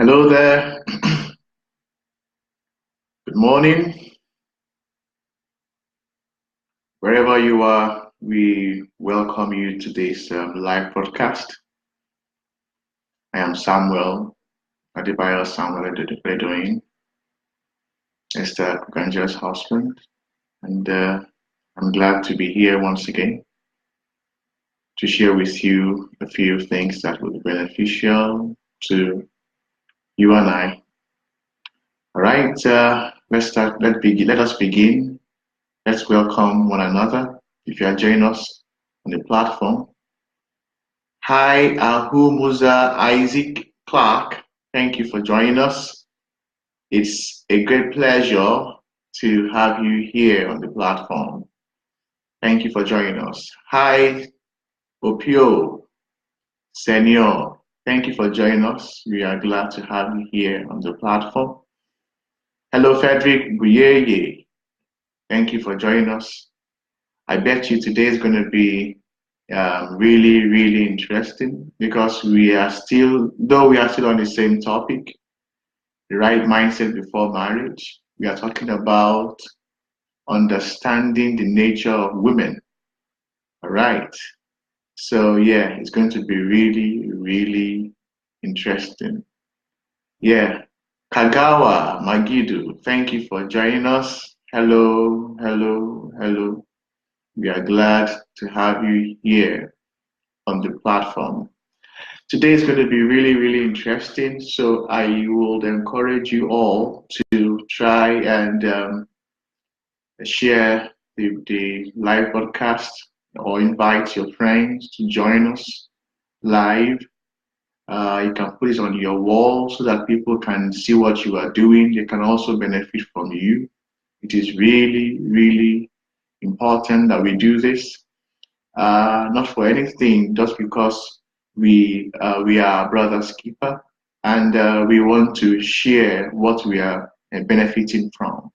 Hello there. Good morning. Wherever you are, we welcome you to this live broadcast. I am Samuel Adebayo Samuel Edoyin, Esther Kuganja's husband, and I'm glad to be here once again to share with you a few things that will be beneficial to you and I. All right, let's start. Let us begin. Let's welcome one another. If you are joining us on the platform, hi, Ahu Musa Isaac Clark. Thank you for joining us. It's a great pleasure to have you here on the platform. Thank you for joining us. Hi, Opio Senior. Thank you for joining us. We are glad to have you here on the platform. Hello, Frederick Buyeye. Thank you for joining us. I bet you today is going to be really, really interesting because we are still, though we are still on the same topic, the right mindset before marriage. We are talking about understanding the nature of women. All right. So yeah, it's going to be really, really interesting. Yeah. Kagawa Magidu, thank you for joining us. Hello, hello, hello. We are glad to have you here on the platform. Today is going to be really, really interesting. So I would encourage you all to try and share the live broadcast or invite your friends to join us live. You can put it on your wall so that people can see what you are doing. They can also benefit from you. It is really, really important that we do this. Not for anything, just because we are brothers keeper, and we want to share what we are benefiting from.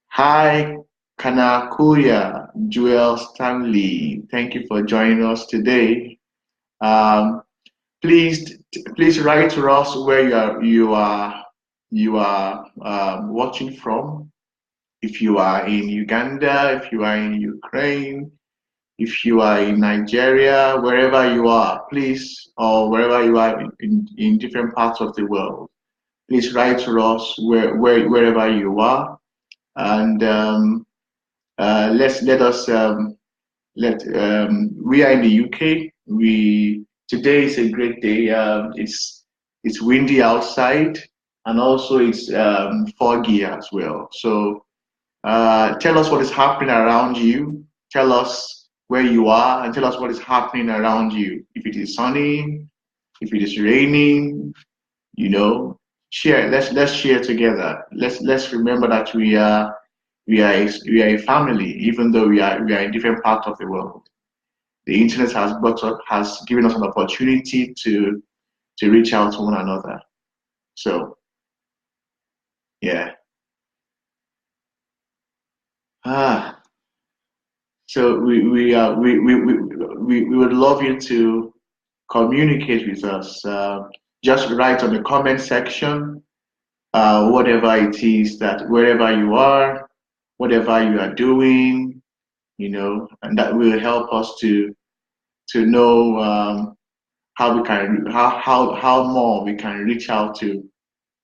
Hi, Kanakuya Joel Stanley. Thank you for joining us today. Um, please write to us where you are watching from. If you are in Uganda, if you are in Ukraine, if you are in Nigeria, wherever you are, please, or wherever you are in different parts of the world, please write to us wherever you are, and let us let we are in the UK. We Today is a great day. It's windy outside, and also it's foggy as well. So tell us what is happening around you. Tell us where you are and tell us what is happening around you. If it is sunny, if it is raining, share. Let's share together. Let's remember that we are a family, even though we are in different parts of the world. The internet has given us an opportunity to reach out to one another. So yeah. Ah. So we would love you to communicate with us. Just write on the comment section, whatever it is that wherever you are, whatever you are doing, and that will help us to know how we can how more we can reach out to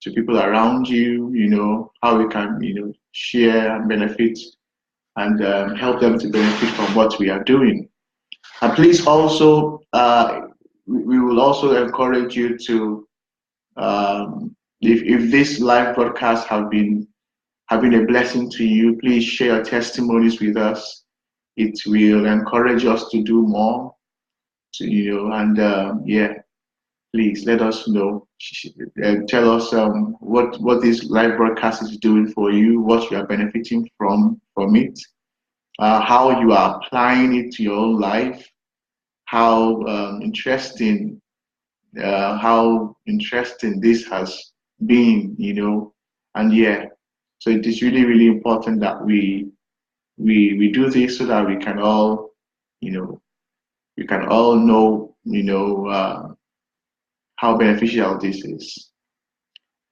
people around you. How we can share and benefit and help them to benefit from what we are doing. And please also, we will also encourage you to, if this live broadcast have been a blessing to you, please share your testimonies with us. It will encourage us to do more, and yeah, please let us know. Tell us what this live broadcast is doing for you, what you are benefiting from it, how you are applying it to your own life, how interesting this has been, and yeah, so it is really, really important that we do this so that you know, we can all know, how beneficial this is.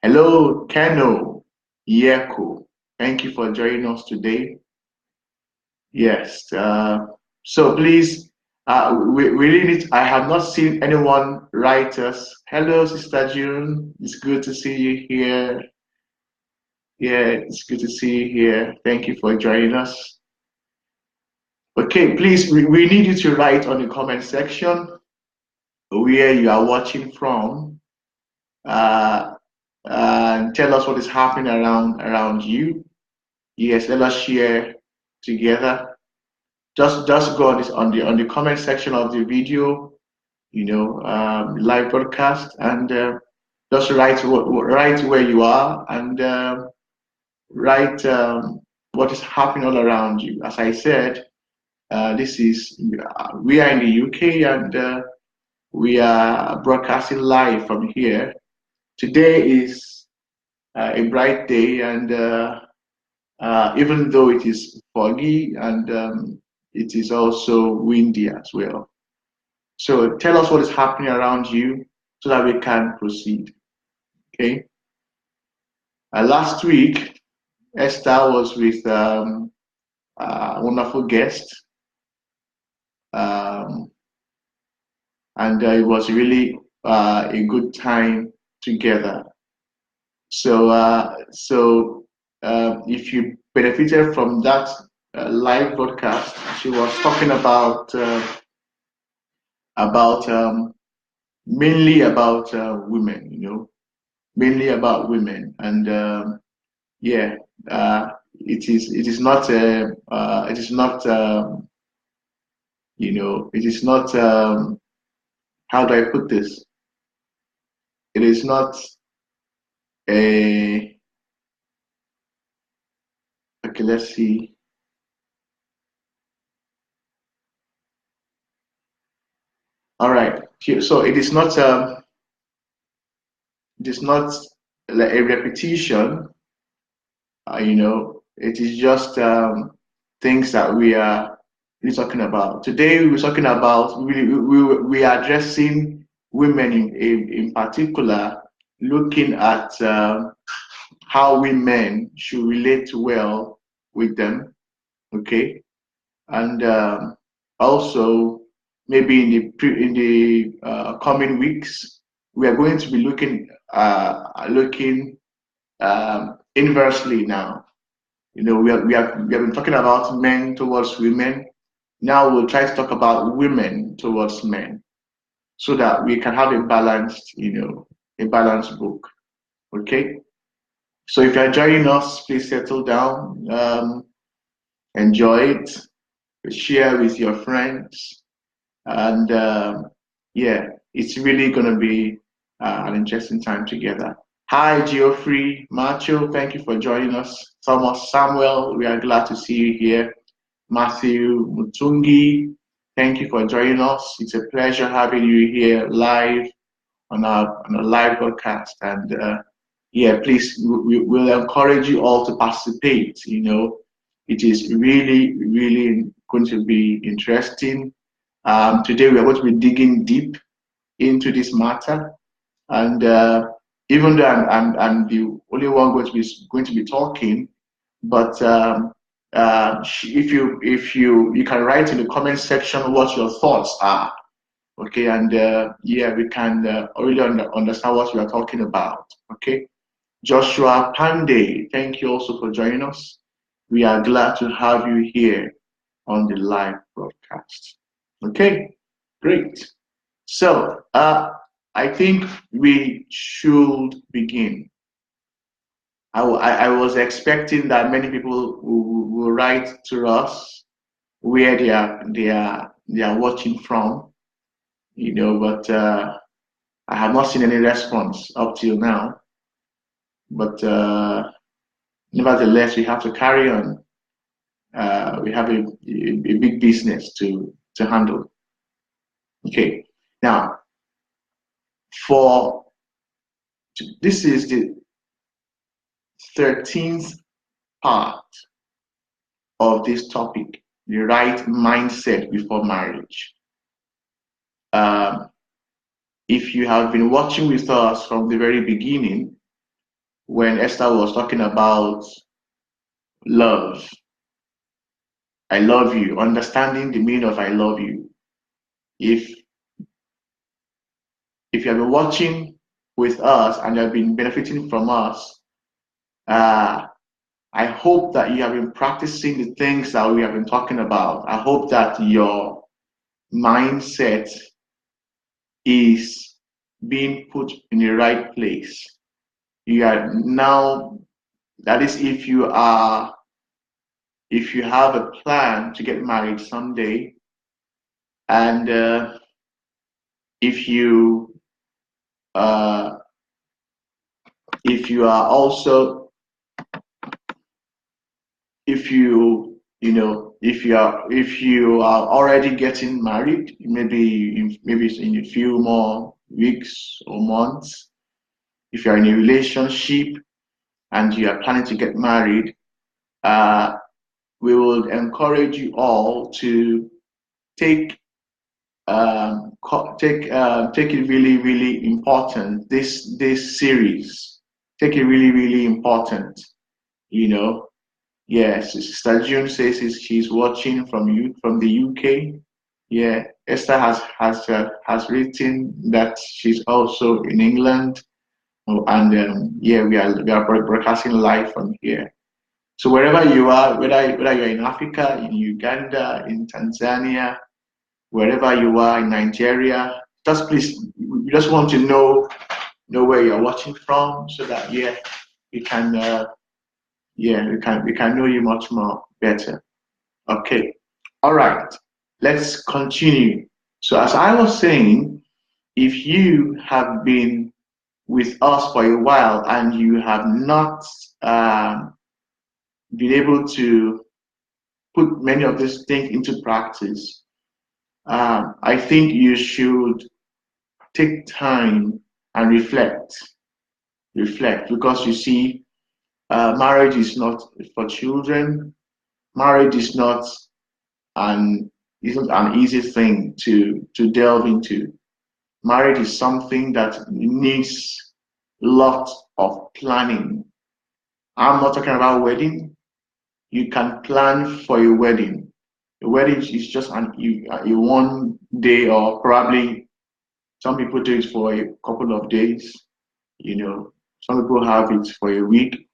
Hello, Keno Yeko. Thank you for joining us today. Yes. So please, we really need. I have not seen anyone write us. Hello, Sister June. It's good to see you here. Yeah, it's good to see you here. Thank you for joining us. Okay, please, we need you to write on the comment section where you are watching from. And tell us what is happening around you. Yes, let us share together. Just go on the comment section of the video, live broadcast, and just write where you are and write what is happening all around you. As I said, we are in the UK and we are broadcasting live from here. Today is a bright day, and even though it is foggy and it is also windy as well. So tell us what is happening around you so that we can proceed. Okay. Last week, Esther was with a wonderful guest, um, and it was really a good time together. So if you benefited from that live broadcast, she was talking about mainly about women, mainly about women, and yeah, it is not it is not it is not how do I put this? It is not a okay. Let's see. All right. So it is not like a repetition. It is just things that we are really talking about. Today we're talking about we are addressing women in particular, looking at how women should relate well with them, okay, and also maybe in the coming weeks we are going to be looking inversely now. We have been talking about men towards women. Now we'll try to talk about women towards men so that we can have a balanced book. Okay. So if you're joining us, please settle down, enjoy it, share with your friends, and yeah, it's really gonna be an interesting time together. Hi, Geoffrey, Macho, thank you for joining us. Thomas Samuel, we are glad to see you here. Matthew Mutungi, thank you for joining us. It's a pleasure having you here live on a live broadcast. And yeah, please, we'll encourage you all to participate. It is really, really going to be interesting. Today, we are going to be digging deep into this matter. And even though I'm the only one going to be talking, but if you can write in the comment section what your thoughts are, okay, and yeah, we can really understand what we are talking about, okay. Joshua Pandey, thank you also for joining us. We are glad to have you here on the live broadcast. Okay, great. So I think we should begin. I was expecting that many people will write to us where they are watching from, but I have not seen any response up till now. But nevertheless, we have to carry on. We have a big business to handle. Okay, now for this is the 13th part of this topic, the right mindset before marriage. If you have been watching with us from the very beginning, when Esther was talking about love. I love you, understanding the meaning of I love you. If you have been watching with us and you have been benefiting from us, I hope that you have been practicing the things that we have been talking about. I hope that your mindset is being put in the right place. You are now, that is, if you have a plan to get married someday, and if you uh, if you are also, if you if you are already getting married, maybe in a few more weeks or months, if you're in a relationship and you are planning to get married, uh, we will encourage you all to take take it really, really important. This series, take it really, really important. You know, yes. Sister June says she's watching from the UK. Yeah, Esther has written that she's also in England, and yeah, we are broadcasting live from here. So wherever you are, whether you're in Africa, in Uganda, in Tanzania, wherever you are in Nigeria, just please, we just want to know where you're watching from, so that yeah, we can we can know you much more better. Okay, all right, let's continue. So as I was saying, if you have been with us for a while and you have not been able to put many of these things into practice, I think you should take time and reflect, because you see, marriage is not for children. Marriage is not an easy thing to delve into. Marriage is something that needs lots of planning. I'm not talking about wedding. You can plan for a wedding. A wedding is just a one day, or probably some people do it for a couple of days. Some people have it for a week,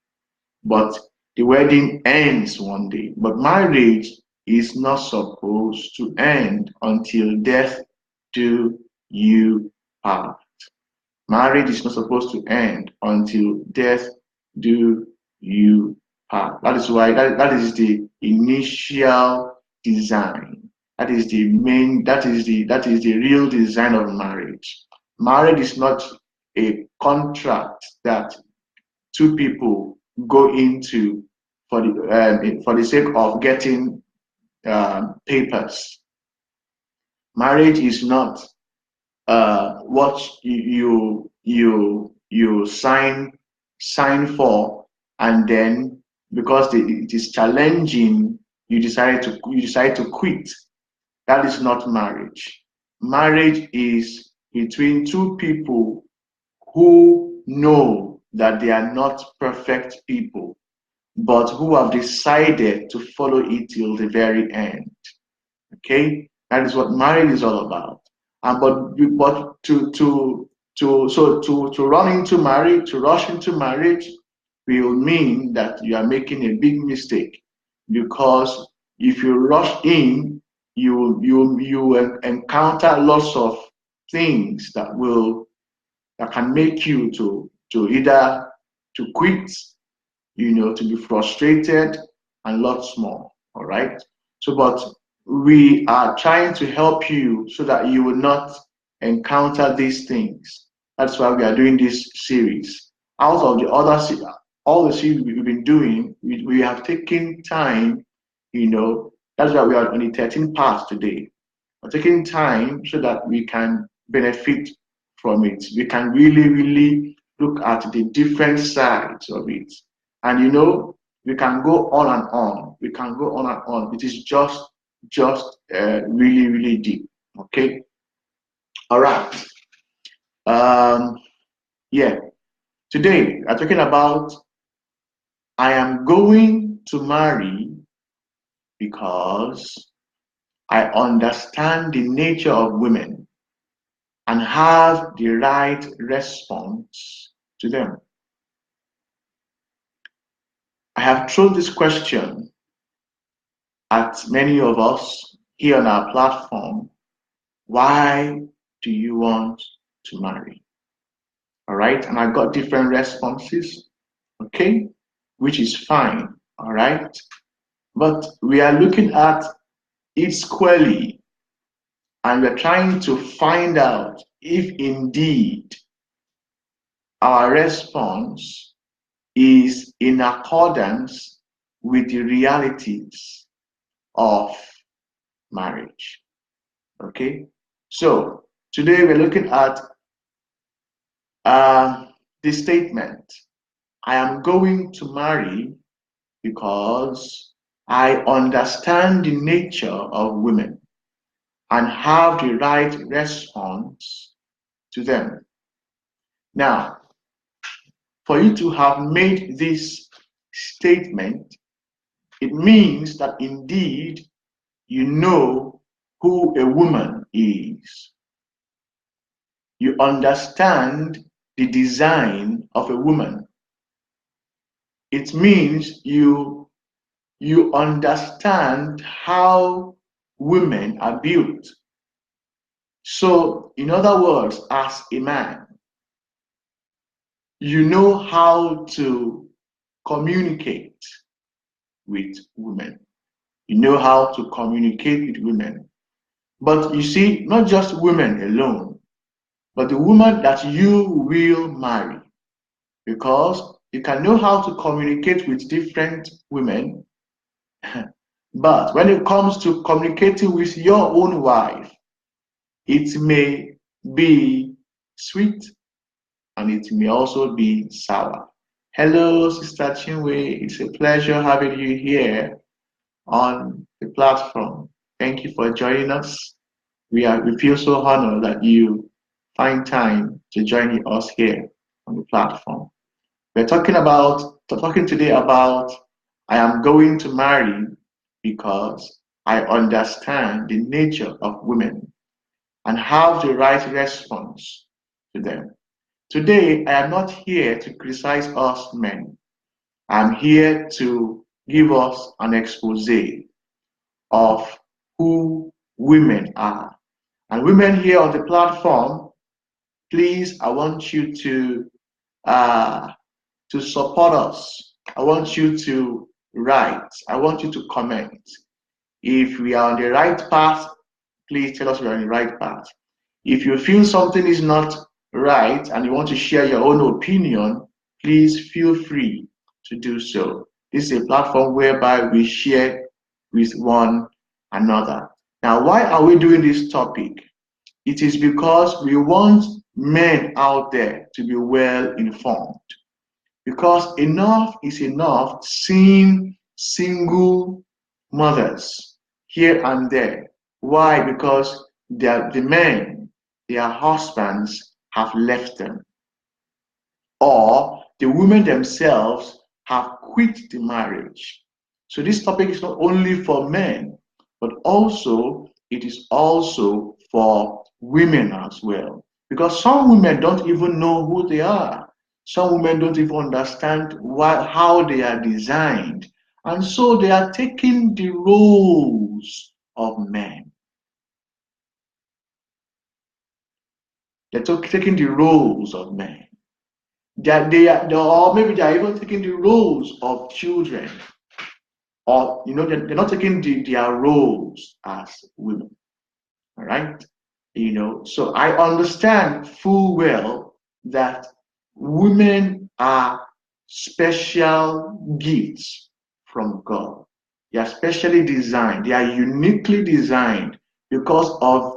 but the wedding ends one day. But marriage is not supposed to end until death do you part. Marriage is not supposed to end until death do you part. That is why that is the initial design. That is the main, that is the real design of marriage. Marriage is not a contract that two people go into for the sake of getting papers. Marriage is not what you sign for, and then because it is challenging, you decide to quit. That is not marriage. Marriage is between two people who know that they are not perfect people, but who have decided to follow it till the very end. Okay, that is what marriage is all about. And but to run into marriage, to rush into marriage, will mean that you are making a big mistake, because if you rush in, you encounter lots of things that can make you to either to quit, to be frustrated, and lots more. All right. So, but we are trying to help you so that you will not encounter these things. That's why we are doing this series. Out of the all the series we've been doing, we have taken time, that's why we are on the 13th part today. We're taking time so that we can benefit from it. We can really, really look at the different sides of it. And we can go on and on. We can go on and on. It is just really, really deep. Okay. All right. Yeah. Today, we're talking about I am going to marry because I understand the nature of women and have the right response to them. I have thrown this question at many of us here on our platform. Why do you want to marry? All right, and I got different responses, okay, which is fine, all right, but we are looking at it squarely and we're trying to find out if indeed our response is in accordance with the realities of marriage. Okay, so today we're looking at the statement, I am going to marry because I understand the nature of women and have the right response to them. Now, for you to have made this statement, it means that indeed you know who a woman is. You understand the design of a woman. It means you understand how women are built. So, in other words, as a man, you know how to communicate with women. You know how to communicate with women. But you see, not just women alone, but the woman that you will marry. Because you can know how to communicate with different women, but when it comes to communicating with your own wife, it may be sweet and it may also be sour. Hello, Sister Chinwe. It's a pleasure having you here on the platform. Thank you for joining us. We feel so honored that you find time to join us here on the platform. We're talking today about I am going to marry because I understand the nature of women and have the right response to them. Today, I am not here to criticize us men. I'm here to give us an expose of who women are. And women here on the platform, please, I want you to support us. I want you to write. I want you to comment. If we are on the right path, please tell us we're on the right path. If you feel something is not right and you want to share your own opinion, please feel free to do so. This is a platform whereby we share with one another. Now, why are we doing this topic? It is because we want men out there to be well informed. Because enough is enough seeing single mothers here and there. Why? Because the men, their husbands have left them. Or the women themselves have quit the marriage. So this topic is not only for men, but also it is also for women as well. Because some women don't even know who they are. Some women don't even understand how they are designed. And so they are taking the roles of men. They're taking the roles of men. Or maybe they are even taking the roles of children. Or, they're not taking their roles as women. All right? So I understand full well that women are special gifts from God. They are specially designed. They are uniquely designed because of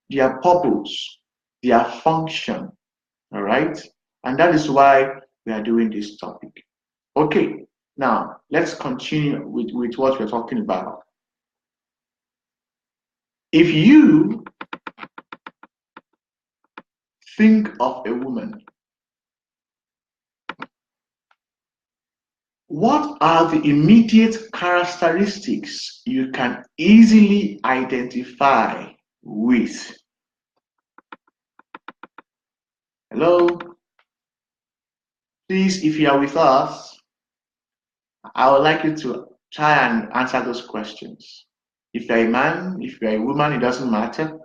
their purpose, their function. All right? And that is why we are doing this topic. Okay, now let's continue with what we're talking about. If you think of a woman What are the immediate characteristics you can easily identify with? Hello? Please, if you are with us, I would like you to try and answer those questions. If you're a man, if you're a woman, it doesn't matter.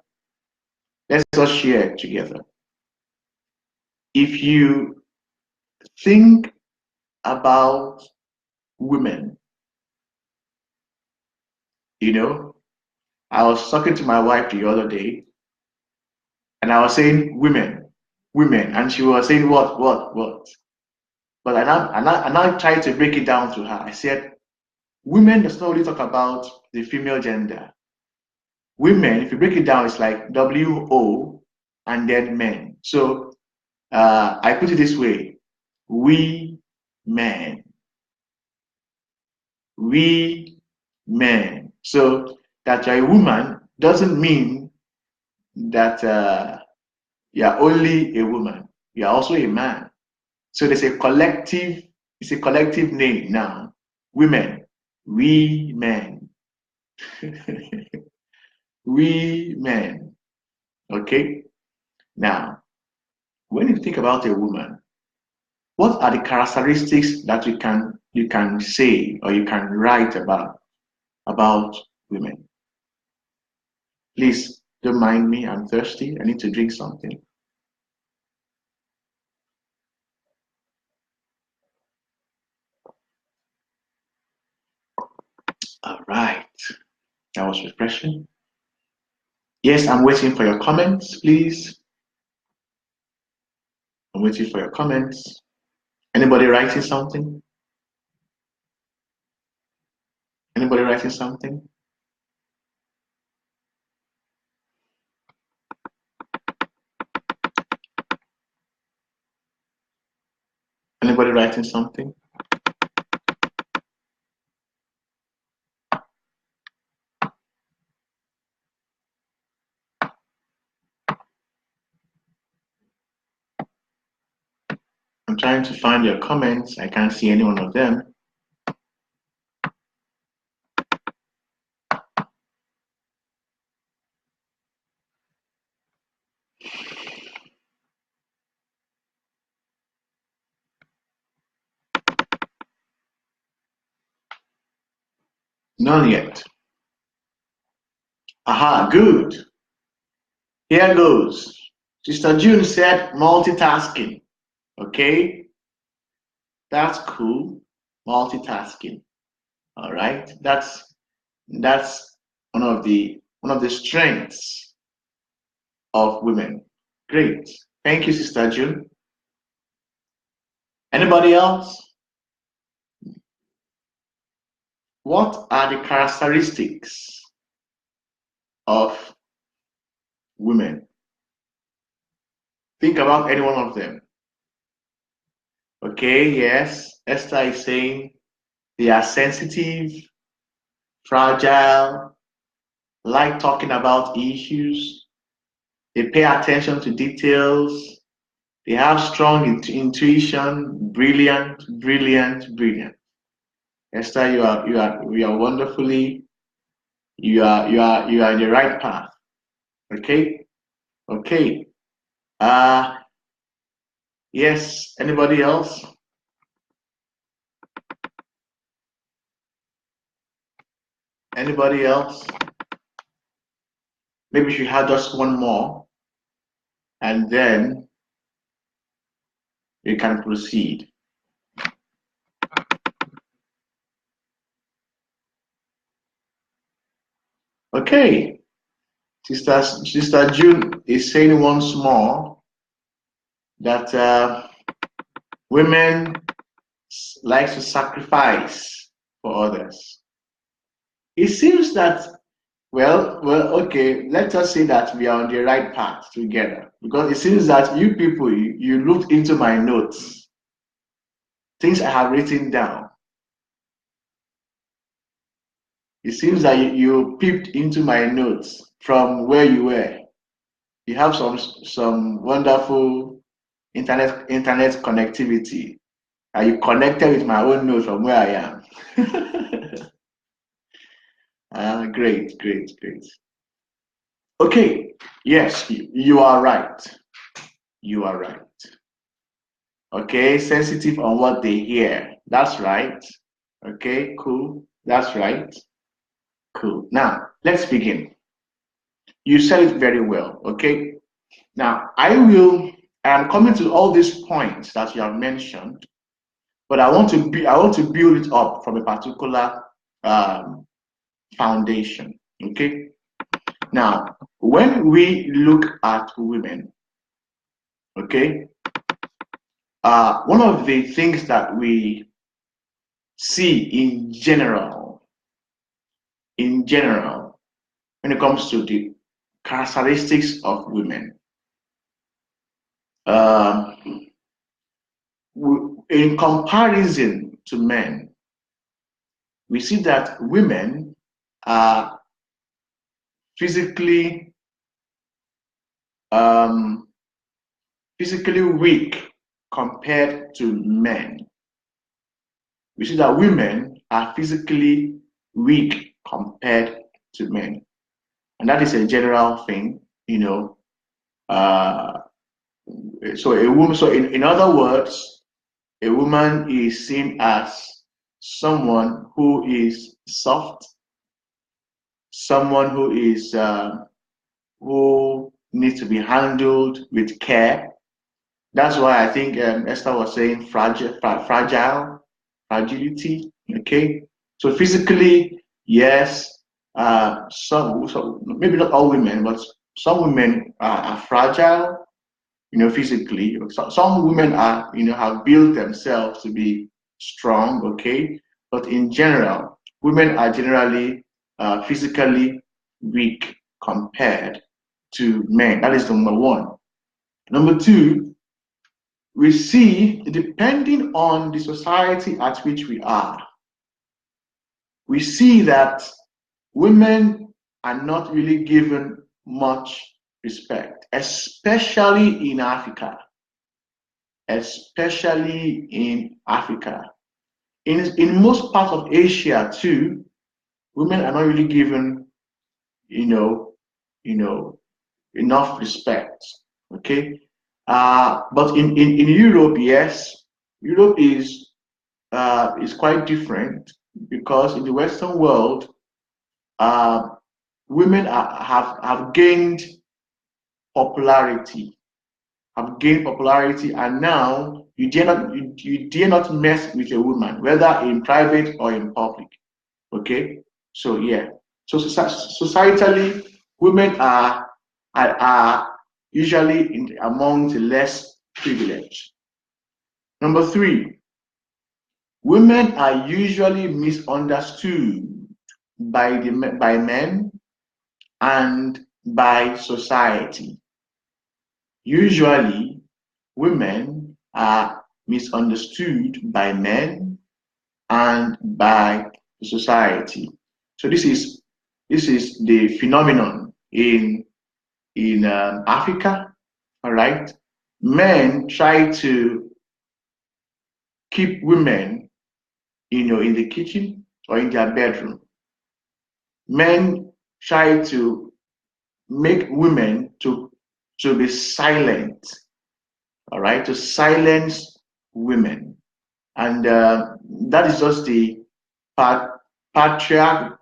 Let's just share it together. If you think about women, I was talking to my wife the other day, and I was saying women, and she was saying what. But I now tried to break it down to her. I said, women does not only talk about the female gender. Women, if you break it down, it's like W-O and then men. So I put it this way: we men, we men. So that you're a woman doesn't mean that you're only a woman. You're also a man. So there's a collective. It's a collective name now. Women, we men. We men. Okay? Now, when you think about a woman, what are the characteristics that you can say or you can write about women? Please don't mind me, I'm thirsty. I need to drink something. All right. That was refreshing. Yes, I'm waiting for your comments, please. I'm waiting for your comments. Anybody writing something? Anybody writing something? Anybody writing something? I'm trying to find your comments. I can't see any one of them. None yet. Aha, good. Here goes. Sister June said multitasking. Okay, that's cool. Multitasking. All right, that's one of the strengths of women. Great. Thank you, Sister June. Anybody else? What are the characteristics of women? Think about any one of them. Okay, yes. Esther is saying they are sensitive, fragile, like talking about issues. They pay attention to details. They have strong intuition. Brilliant, brilliant, brilliant. Esther, you are wonderfully. You are in the right path. Okay, okay. Yes. Anybody else? Anybody else? Maybe we should have just one more, and then we can proceed. Okay. Sister June is saying once more that women like to sacrifice for others. It seems that, well, okay, let us say that we are on the right path together, because it seems that you people, you looked into my notes, things I have written down. It seems that you peeped into my notes from where you were. You have some wonderful internet connectivity. Are you connected with my own notes from where I am? Great, great, great. Okay, yes, you are right. You are right. Okay, sensitive on what they hear. That's right. Okay, cool. That's right. Cool. Now, let's begin. You said it very well. Okay. Now, I'm coming to all these points that you have mentioned, but I want to build it up from a particular um, foundation. Okay. Now, when we look at women, okay, one of the things that we see in general, when it comes to the characteristics of women, um, in comparison to men, we see that women are physically um, physically weak compared to men. We see that women are physically weak compared to men, and that is a general thing, you know. Uh, so a woman, so in other words, a woman is seen as someone who is soft, someone who needs to be handled with care. That's why I think Esther was saying fragility. Okay, so physically, yes, so maybe not all women, but some women are fragile, physically. Some women are, have built themselves to be strong. Okay, but in general, women are generally physically weak compared to men. That is number one. Number two, we see, depending on the society at which we are, we see that women are not really given much respect, especially in Africa. Especially in Africa. In most parts of Asia too, women are not really given, you know, enough respect. Okay. But in Europe, yes, Europe is quite different because in the Western world, uh, women have gained popularity, and now you dare not mess with a woman, whether in private or in public. Okay, so yeah, so societally, women are usually among the less privileged. Number three, women are usually misunderstood by men and by society. Usually, women are misunderstood by men and by society. So this is the phenomenon in Africa. All right, men try to keep women, in the kitchen or in their bedroom. Men try to make women to be silent. All right, to silence women, and that is just the patriarchal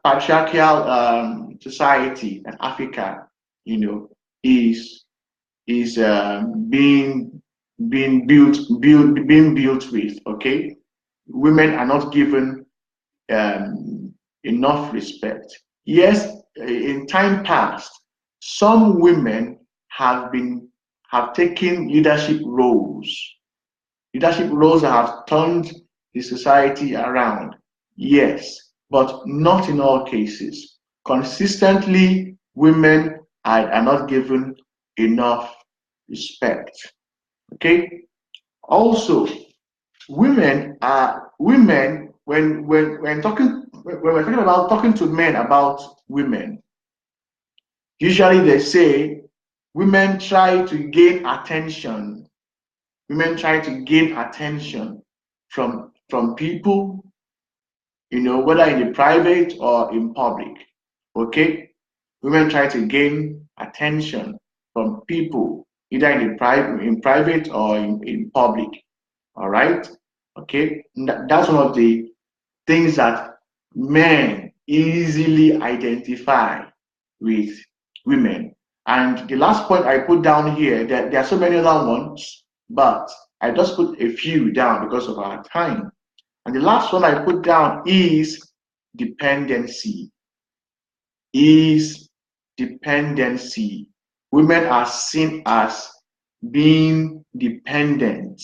society that Africa, is being built with. Okay, women are not given enough respect. Yes, in time past, some women have taken leadership roles that have turned the society around. Yes, but not in all cases. Consistently, women are not given enough respect. Okay. Also, women when we're talking about talking to men about women, usually they say women try to gain attention. Women try to gain attention. from people, whether in the private or in public. Okay? Women try to gain attention from people, either in private or in public. All right? Okay? That's one of the things that men easily identify with women. And the last point I put down here, there are so many other ones, but I just put a few down because of our time. And the last one I put down is dependency. Is dependency. Women are seen as being dependent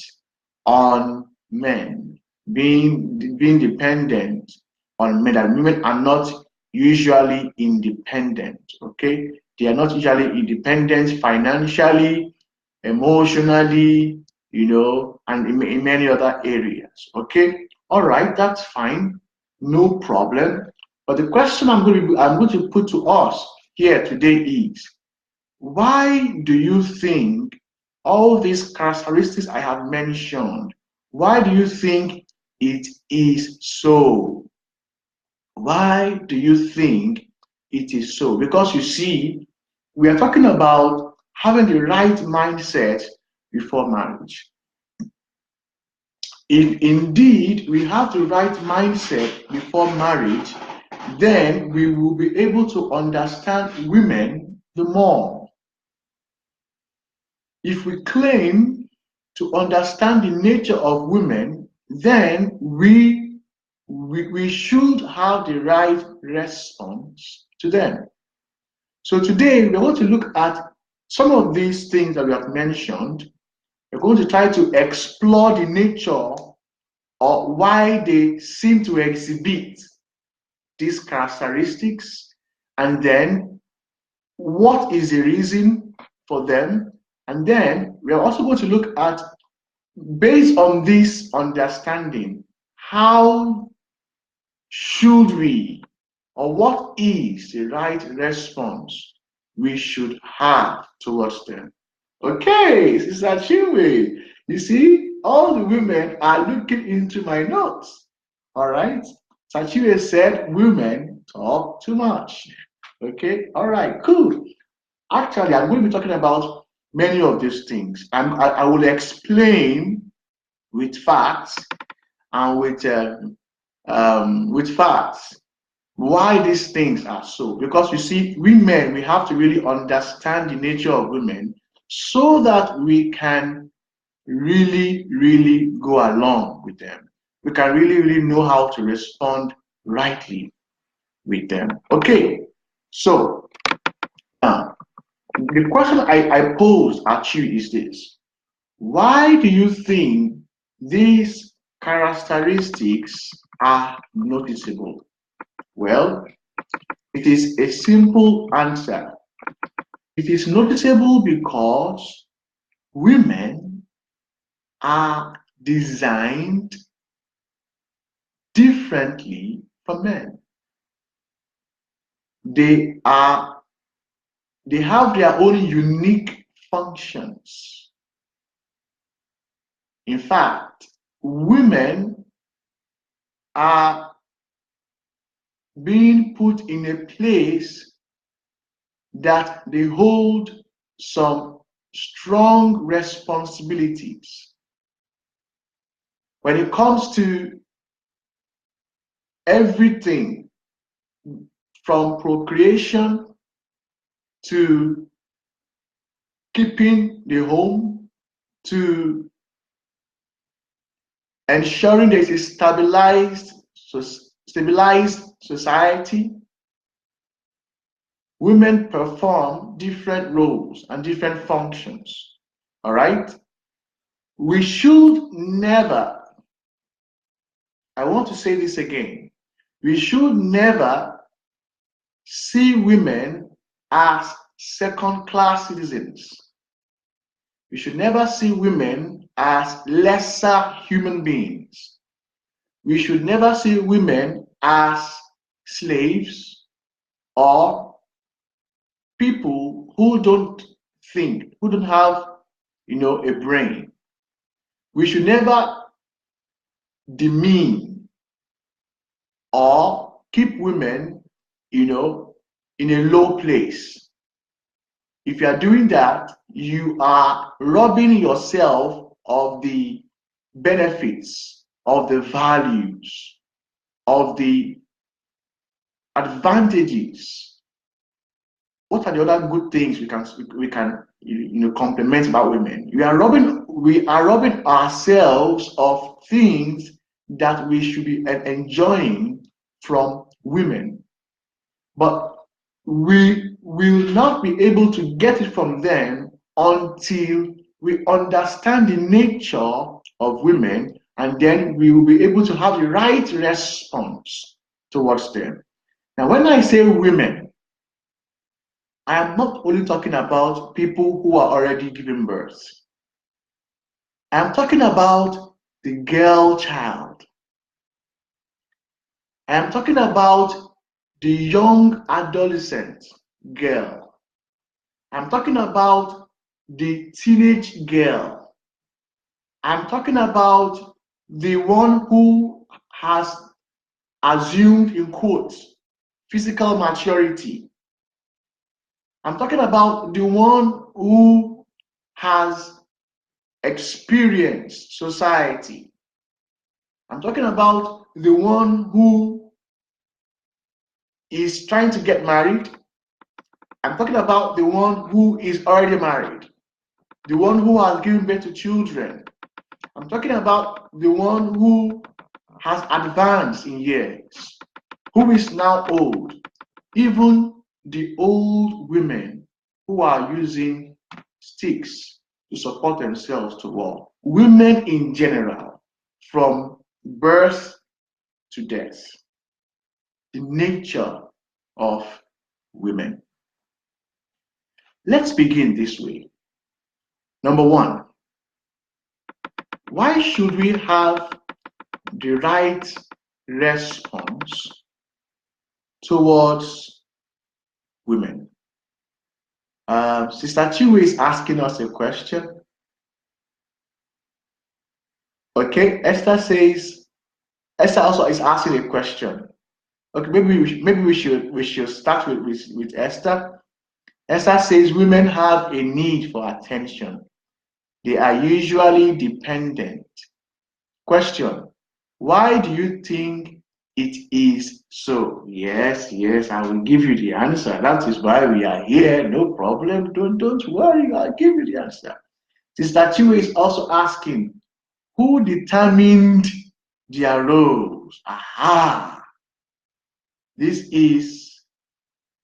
on men, being dependent on men. And women are not usually independent. Okay, they are not usually independent financially, emotionally, and in many other areas. Okay, all right, that's fine, no problem. But the question I'm going to put to us here today is, why do you think all these characteristics I have mentioned, why do you think it is so? Why do you think it is so? Because you see, we are talking about having the right mindset before marriage. If indeed we have the right mindset before marriage, then we will be able to understand women the more. If we claim to understand the nature of women, then we should have the right response to them. So today we're going to look at some of these things that we have mentioned. We're going to try to explore the nature or why they seem to exhibit these characteristics, and then what is the reason for them. And then we are also going to look at, based on this understanding, how should we, or what is the right response we should have towards them. Okay, Sister Chinwe, you see, all the women are looking into my notes. All right, Sister Chinwe said women talk too much. Okay, all right, cool. Actually, I'm going to be talking about many of these things, and I will explain with facts and with facts why these things are so. Because you see, we have to really understand the nature of women so that we can really, really go along with them. We can really, really know how to respond rightly with them. Okay, so now the question I pose at you is this: why do you think these characteristics are noticeable? Well, it is a simple answer. It is noticeable because women are designed differently from men. They have their own unique functions. In fact, women are being put in a place that they hold some strong responsibilities. When it comes to everything from procreation to keeping the home to ensuring there is a stabilized society, women perform different roles and different functions. All right? We should never, I want to say this again, we should never see women as second-class citizens. We should never see women as lesser human beings. We should never see women as slaves or people who don't think, who don't have, a brain. We should never demean or keep women, in a low place. If you are doing that, you are robbing yourself of the benefits, of the values, of the advantages. What are the other good things we can compliment about women? We are robbing ourselves of things that we should be enjoying from women, but we will not be able to get it from them until we understand the nature of women, and then we will be able to have the right response towards them. Now, when I say women, I am not only talking about people who are already giving birth. I am talking about the girl child. I am talking about the young adolescent girl. I'm talking about the teenage girl. I'm talking about the one who has assumed, in quotes, physical maturity. I'm talking about the one who has experienced society. I'm talking about the one who is trying to get married. I'm talking about the one who is already married, the one who has given birth to children. I'm talking about the one who has advanced in years, who is now old. Even the old women who are using sticks to support themselves to walk. Women in general, from birth to death. The nature of women. Let's begin this way. Number one, why should we have the right response towards women? Sister Chinwe is asking us a question. Okay, Esther also is asking a question. Okay, maybe we should start with Esther. Esther says women have a need for attention. They are usually dependent. Question: why do you think it is so? Yes, I will give you the answer. That is why we are here. No problem. Don't worry. I'll give you the answer. Sister Chinwe is also asking, who determined their roles? Aha! This is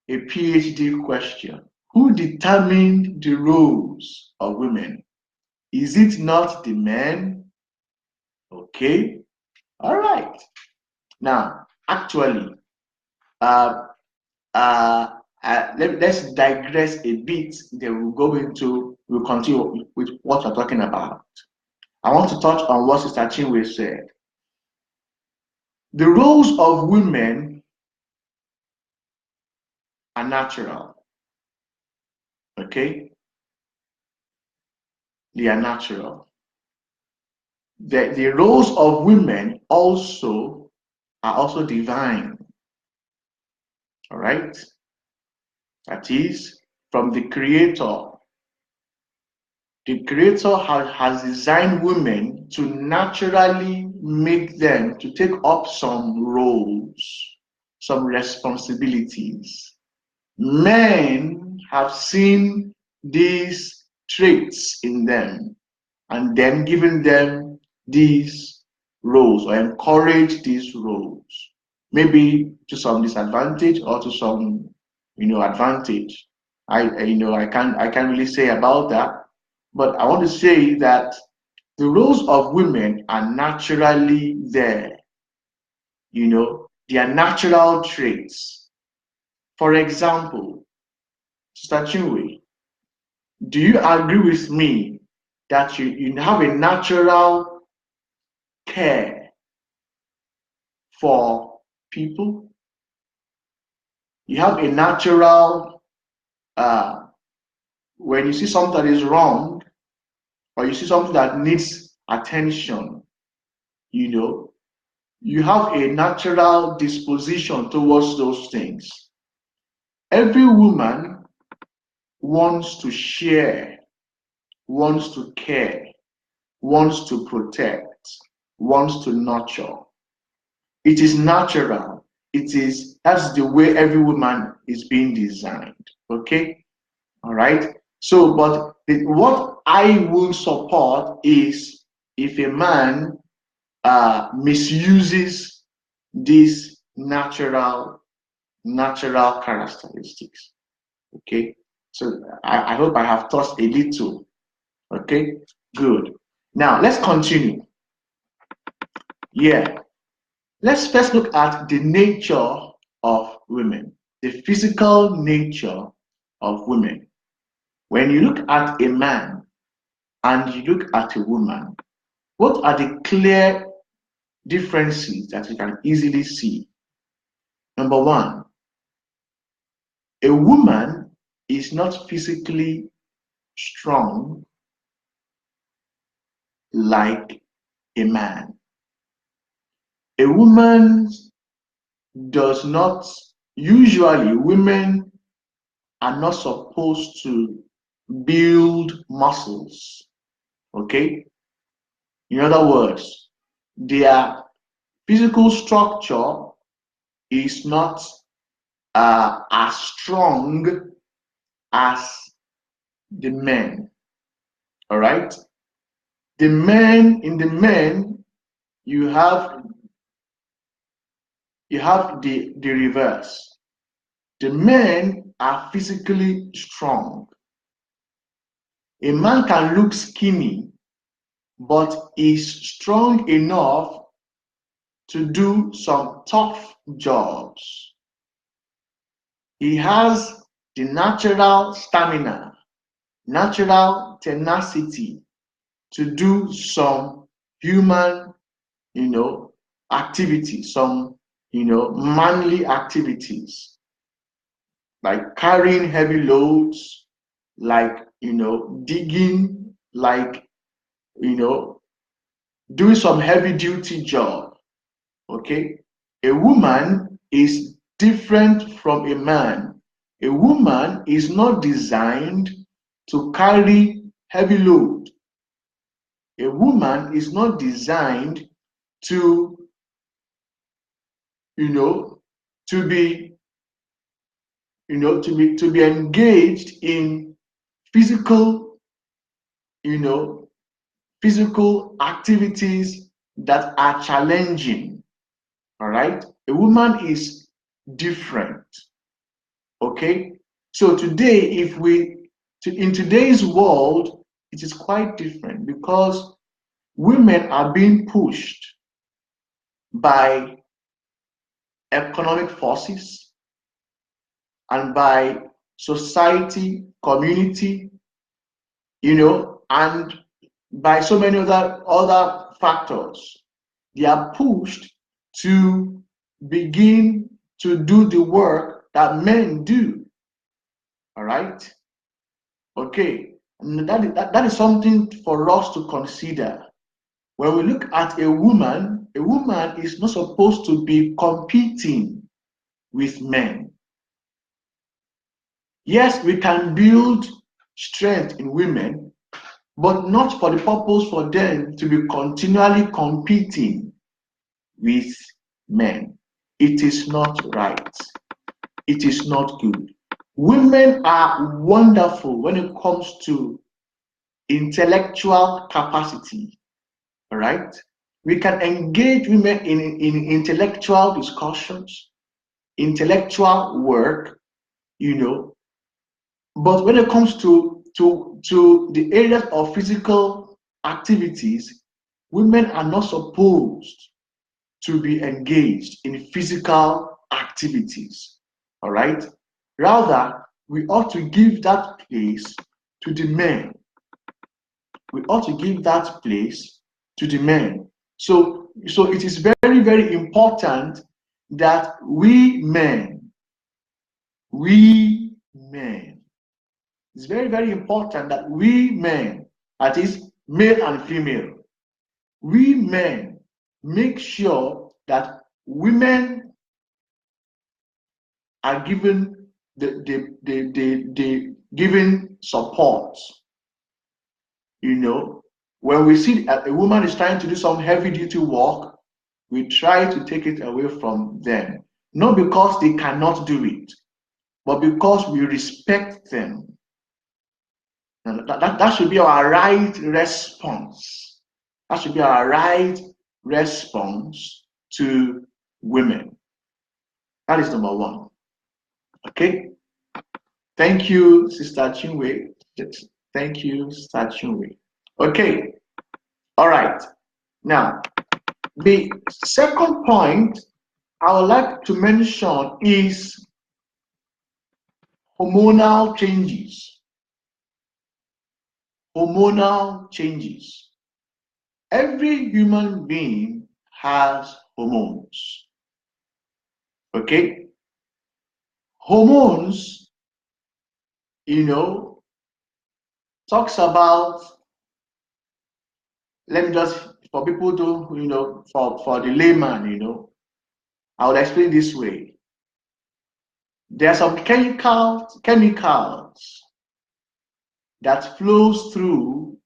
a PhD question. Who determined the roles of women? Is it not the men? Okay. All right. Now, actually, let's digress a bit. Then we'll continue with what we're talking about. I want to touch on what Sister Chinwe said. The roles of women are natural. Okay? They are natural. The roles of women are also divine. All right? That is, from the Creator. The Creator has designed women to naturally make them to take up some roles, some responsibilities. Men have seen these traits in them and then given them these roles or encourage these roles, maybe to some disadvantage or to some advantage. I can't really say about that, but I want to say that the roles of women are naturally there. They are natural traits. For example, Sister Chinwe, do you agree with me that you have a natural care for people? You have a natural, when you see something that is wrong, or you see something that needs attention, you have a natural disposition towards those things. Every woman wants to share, wants to care, wants to protect, wants to nurture. It is natural. That's the way every woman is being designed. Okay? All right? So, but what I will support is if a man misuses these natural characteristics. Okay? So I hope I have touched a little. Okay? Good. Now let's continue. Yeah. Let's first look at the nature of women, the physical nature of women. When you look at a man and you look at a woman, what are the clear differences that you can easily see? Number one, a woman is not physically strong like a man. A woman does not, usually women are not supposed to build muscles. Okay? In other words, their physical structure is not as strong as the men. All right? In the men, you have the reverse. The men are physically strong. A man can look skinny, but is strong enough to do some tough jobs. He has the natural stamina, natural tenacity to do some human, activities, some, manly activities, like carrying heavy loads, like, digging, like, doing some heavy duty job. Okay? A woman is different from a man. A woman is not designed to carry heavy load. A woman is not designed to, to be, to be engaged in physical, physical activities that are challenging. All right? A woman is different. Okay? So today, in today's world, it is quite different because women are being pushed by economic forces and by society, community, and by so many other factors. They are pushed to begin to do the work that men do. All right? Okay. And that is something for us to consider. When we look at a woman is not supposed to be competing with men. Yes, we can build strength in women, but not for the purpose for them to be continually competing with men. It is not right. It is not good. Women are wonderful when it comes to intellectual capacity. All right? We can engage women in intellectual discussions, intellectual work, but when it comes to the areas of physical activities, women are not supposed to be engaged in physical activities. All right? Rather, we ought to give that place to the men. We ought to give that place to the men. So it is very, very important that we men, it's very, very important that we men, that is male and female, we men make sure that women are given the given support. You know, when we see a woman is trying to do some heavy duty work, we try to take it away from them. Not because they cannot do it, but because we respect them. And that should be our right response. That should be our right response to women. That is number one. Okay? Thank you, Sister Chinwe. Thank you, Sister Chinwe. Okay. All right. Now, the second point I would like to mention is hormonal changes. Hormonal changes. Every human being has hormones. Okay? Hormones, talks about, let me just, for people to, for the layman, I will explain this way. There are some chemicals that flows through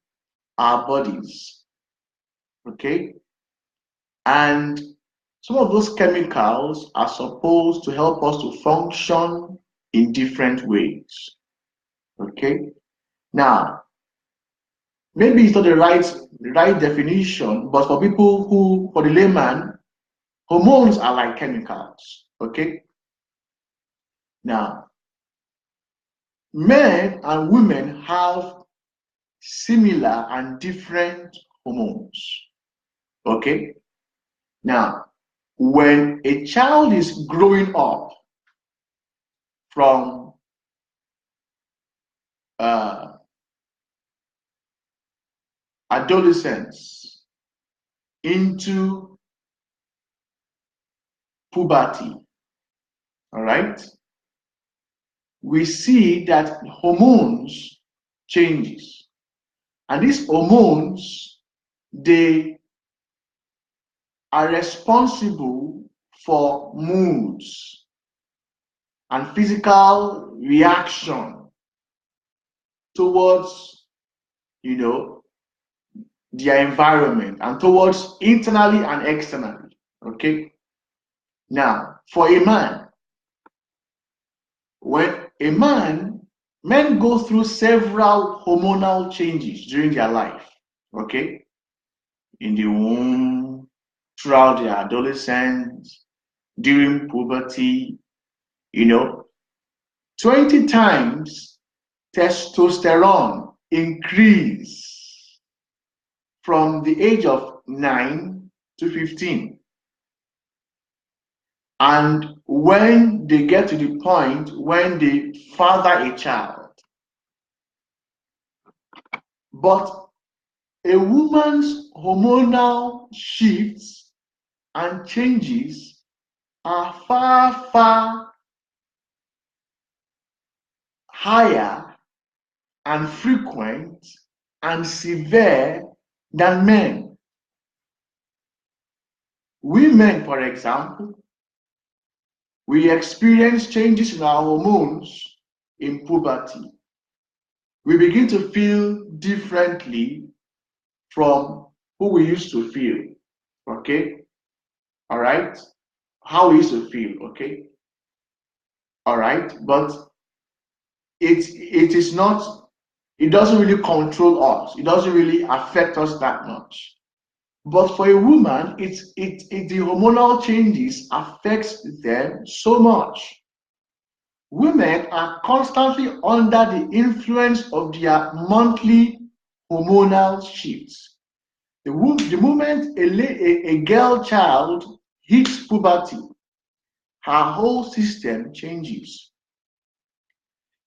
our bodies. Okay? And some of those chemicals are supposed to help us to function in different ways. Okay? Now, maybe it's not the right definition, but for the layman, hormones are like chemicals. Okay? Now, men and women have similar and different hormones. Okay? Now, when a child is growing up from adolescence into puberty, all right, we see that hormones changes, and these hormones, they are responsible for moods and physical reaction towards their environment and towards internally and externally. Okay? Now, for a man, men go through several hormonal changes during their life. Okay? In the womb, throughout their adolescence, during puberty, 20 times testosterone increase from the age of 9 to 15. And when they get to the point when they father a child. But a woman's hormonal shifts and changes are far, far higher and frequent and severe than men. Women, for example, we experience changes in our hormones in puberty. We begin to feel differently from who we used to feel. Okay? All right? How we used to feel. Okay? All right? But it doesn't really control us. It doesn't really affect us that much. But for a woman, the hormonal changes affects them so much. Women are constantly under the influence of their monthly hormonal shifts. The moment a girl child hits puberty, her whole system changes.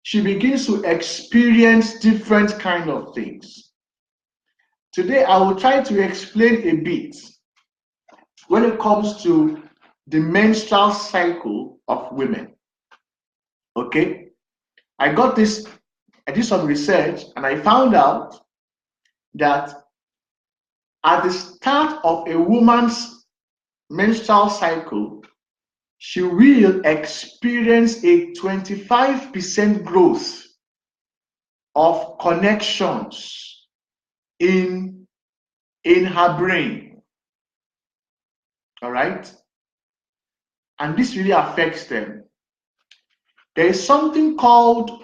She begins to experience different kind of things. Today, I will try to explain a bit when it comes to the menstrual cycle of women. Okay? I did some research and I found out that at the start of a woman's menstrual cycle, she will experience a 25% growth of connections in her brain. All right? And this really affects them. There is something called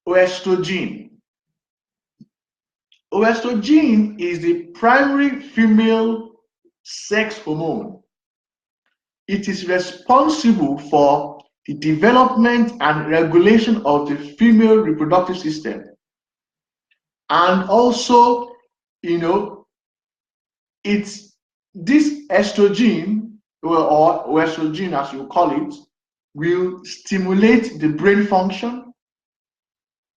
oestrogen. Oestrogen is the primary female sex hormone. It is responsible for the development and regulation of the female reproductive system. And also, it's this estrogen, or estrogen as you call it, will stimulate the brain function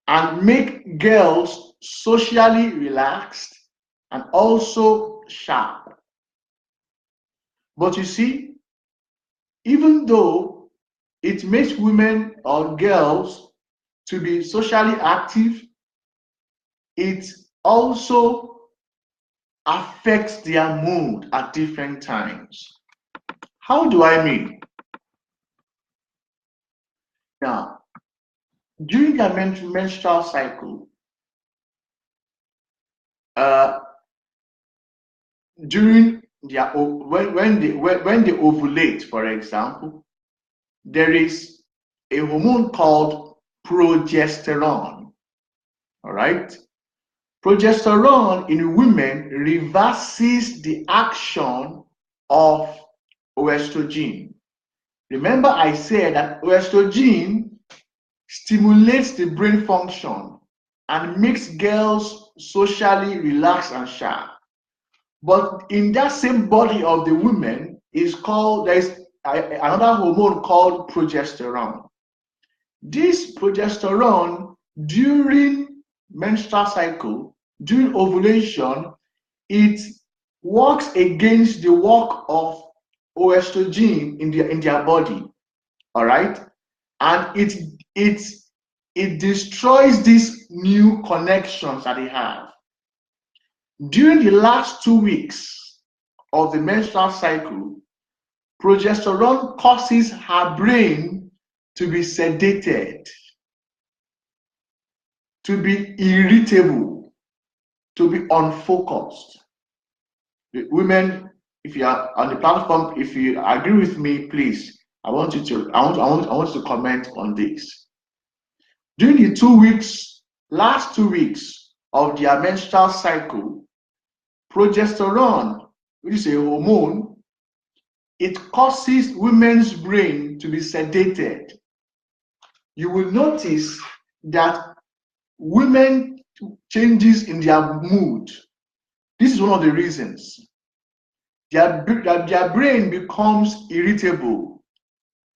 and make girls socially relaxed and also sharp. But you see, even though it makes women or girls to be socially active, it also affects their mood at different times. How do I mean? Now, during their menstrual cycle, during their when they ovulate, for example, there is a hormone called progesterone. All right. Progesterone in women reverses the action of oestrogen. Remember, I said that oestrogen stimulates the brain function and makes girls socially relaxed and sharp. But in that same body of the women there is another hormone called progesterone. This progesterone during menstrual cycle, during ovulation, it works against the work of oestrogen in their body. All right, and it destroys these new connections that they have. During the last 2 weeks of the menstrual cycle, progesterone causes her brain to be sedated, to be irritable, to be unfocused. Women, if you are on the platform, if you agree with me, please, I want you to comment on this. During the last 2 weeks of their menstrual cycle, progesterone, which is a hormone, it causes women's brain to be sedated. You will notice that women changes in their mood. This is one of the reasons. Their brain becomes irritable.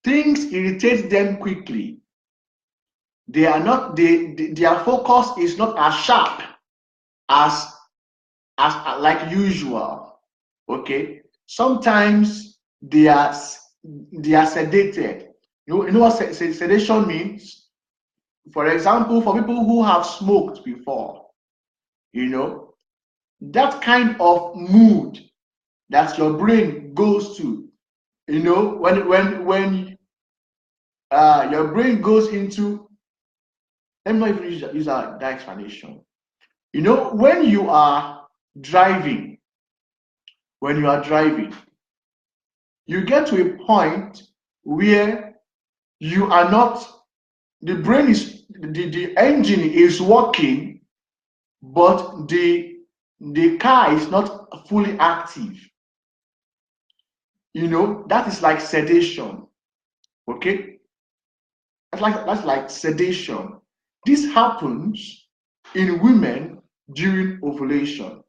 Things irritate them quickly. Their focus is not as sharp as like usual. Okay, sometimes they are sedated. You know what sedation means? For example, for people who have smoked before, that kind of mood that your brain goes to, when your brain goes into, let me not even use that explanation. When you are driving, you get to a point where you are not, the engine is working, but the car is not fully active. That is like sedation. Okay, that's like sedation. This happens in women during ovulation.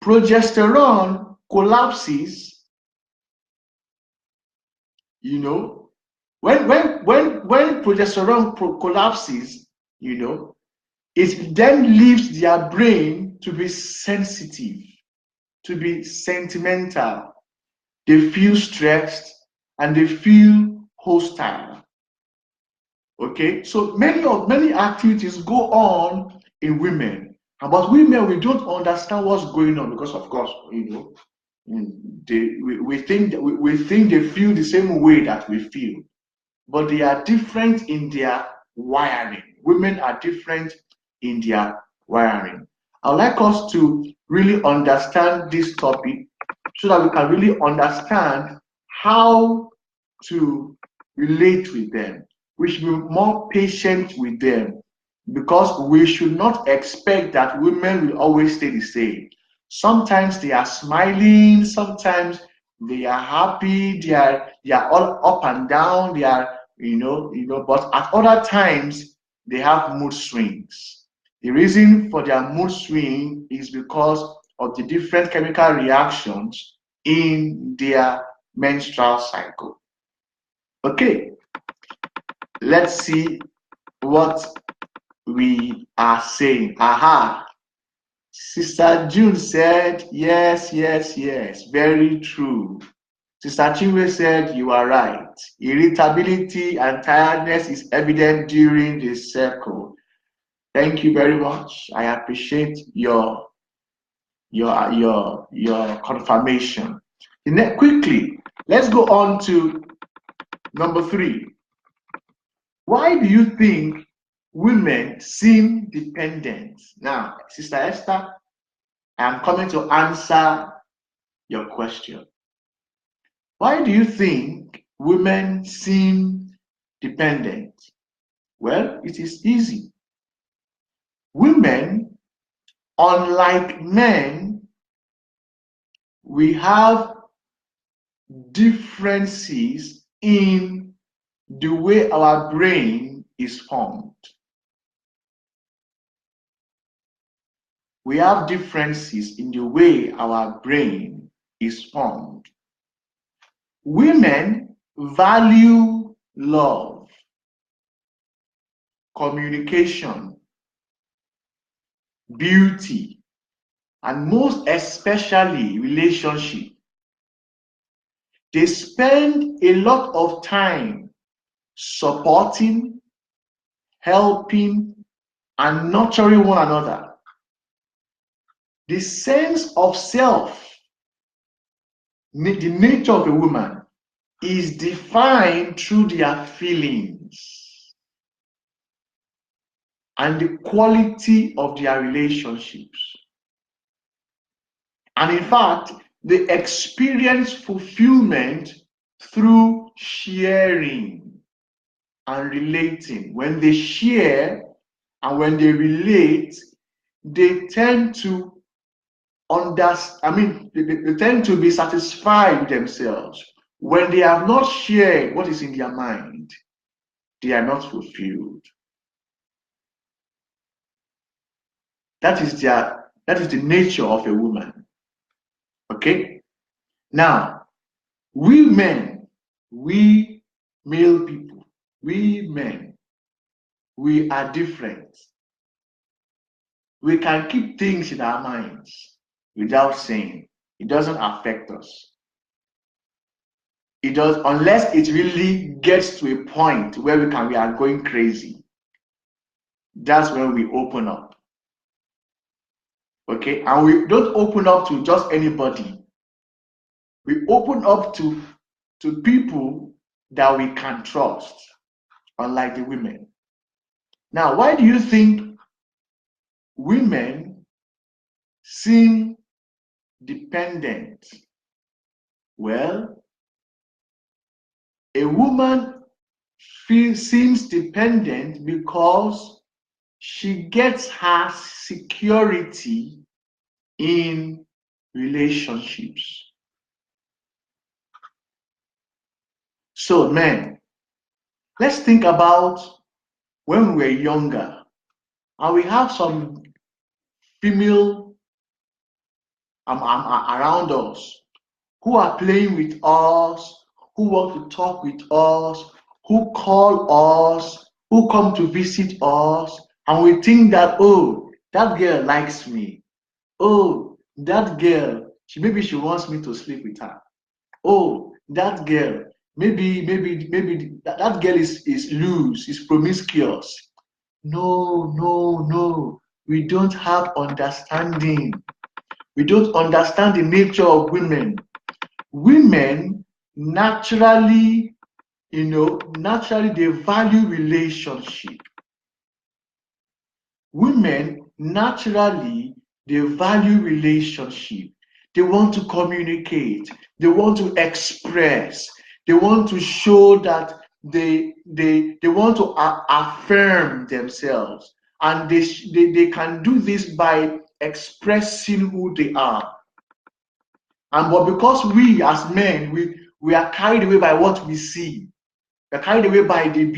Progesterone collapses. When progesterone collapses, it then leaves their brain to be sensitive, to be sentimental. They feel stressed and they feel hostile. Okay, so many activities go on in women, but women, we don't understand what's going on because, of course, we think they feel the same way that we feel, but they are different in their wiring. Women are different in their wiring. I would like us to really understand this topic so that we can really understand how to relate with them. We should be more patient with them because we should not expect that women will always stay the same. Sometimes they are smiling, sometimes they are happy, they are all up and down, they are but at other times they have mood swings. The reason for their mood swing is because of the different chemical reactions in their menstrual cycle. Okay, let's see what we are saying. Aha, Sister June said, yes, yes, yes, very true. Sister Chinwe said, you are right. Irritability and tiredness is evident during the cycle. Thank you very much. I appreciate your confirmation. Quickly, let's go on to number 3. Why do you think women seem dependent? Now, Sister Esther, I am coming to answer your question. Why do you think women seem dependent? Well, it is easy. Women, unlike men, we have differences in the way our brain is formed. We have differences in the way our brain is formed. Women value love, communication, beauty, and most especially relationship. They spend a lot of time supporting, helping, and nurturing one another. The sense of self, the nature of a woman, is defined through their feelings and the quality of their relationships. And in fact, they experience fulfillment through sharing and relating. When they share and when they relate, they tend to they tend to be satisfied with themselves. When they have not shared what is in their mind, they are not fulfilled. That is the nature of a woman. Okay? Now, we men, we male people, we men, we are different. We can keep things in our minds without saying. It doesn't affect us. It does, unless it really gets to a point where we are going crazy. That's when we open up. Okay? And we don't open up to just anybody. We open up to people that we can trust, unlike the women. Now, why do you think women seem dependent? Well, a woman seems dependent because she gets her security in relationships. So, men, let's think about when we were younger and we have some female around us who are playing with us, who want to talk with us, who call us, who come to visit us, and we think that, oh, that girl likes me. Oh, that girl, maybe she wants me to sleep with her. Oh, that girl, maybe that girl is loose, is promiscuous. No. We don't have understanding. We don't understand the nature of women. Women naturally, naturally they value relationship. Women naturally they value relationship. They want to communicate. They want to express. They want to show that they want to affirm themselves, and they can do this by expressing who they are. And but because we as men we are carried away by what we see, we're carried away by the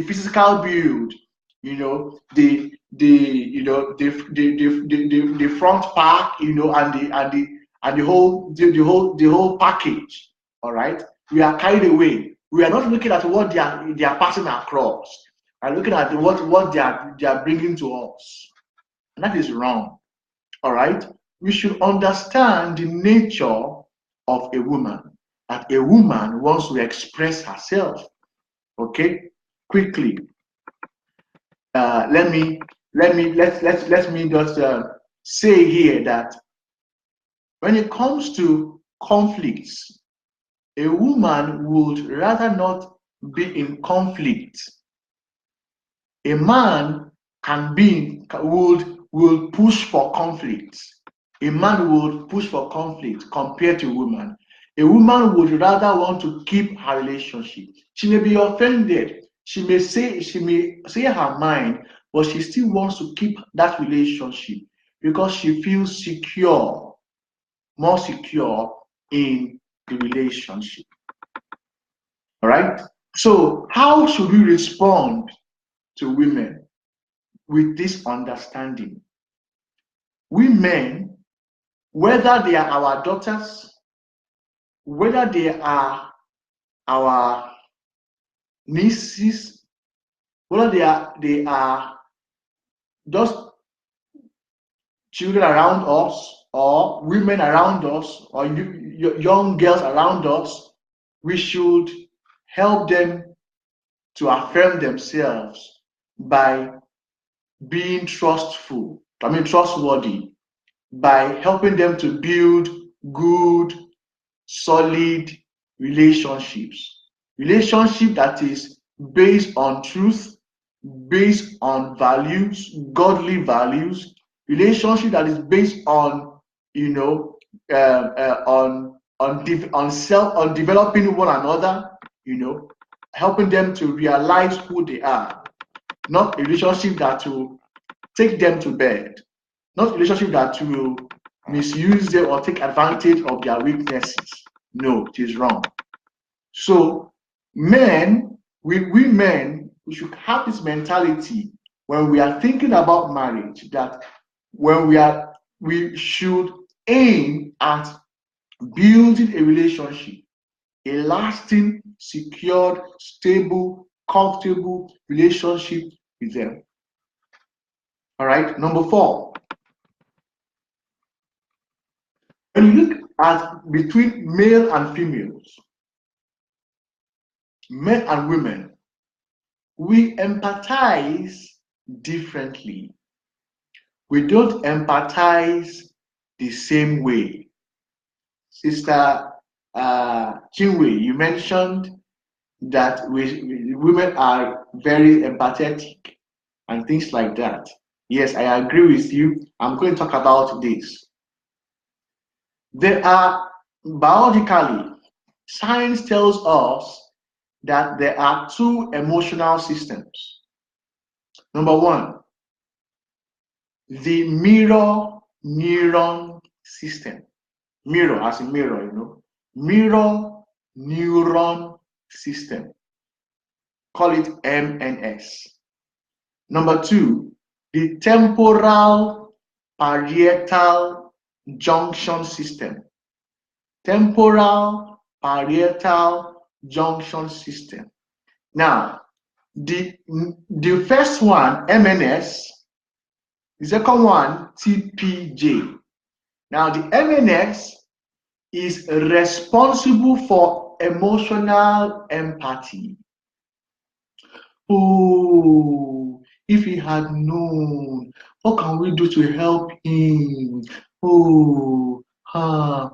physical build, the front pack, and the whole package. All right, we are carried away. We are not looking at what they are passing across. We are looking at what they are bringing to us, and that is wrong. All right, we should understand the nature of a woman. That a woman wants to express herself. Okay, quickly. Let me just say here that when it comes to conflicts, a woman would rather not be in conflict. A man would push for conflict. A man would push for conflict compared to a woman. A woman would rather want to keep her relationship. She may be offended. She may say her mind, but she still wants to keep that relationship because she feels secure, more secure in the relationship. All right? So, how should we respond to women with this understanding? We men, whether they are our daughters, whether they are our nieces, whether they are just children around us or women around us or young girls around us, we should help them to affirm themselves by being trustworthy, by helping them to build good, solid relationships. Relationship that is based on truth, based on values, godly values. Relationship that is based on, on developing one another, helping them to realize who they are. Not a relationship that will take them to bed. Not a relationship that will misuse them or take advantage of their weaknesses. No, it is wrong. So men, we men, we should have this mentality when we are thinking about marriage, that we should aim at building a relationship, a lasting, secured, stable, comfortable relationship with them. All right, number 4. When you look at between male and females, men and women, we empathize differently. We don't empathize the same way. Sister Chinwe, you mentioned that women are very empathetic and things like that. Yes, I agree with you. I'm going to talk about this. There are, biologically, science tells us that there are 2 emotional systems. Number 1, the mirror neuron system. Mirror, as in mirror, mirror neuron system. Call it MNS. Number 2, the temporal parietal junction system. Temporal parietal junction system. Now, the first one, MNS, the second one, TPJ. Now, the MNS is responsible for emotional empathy. Oh, if he had known, what can we do to help him? oh,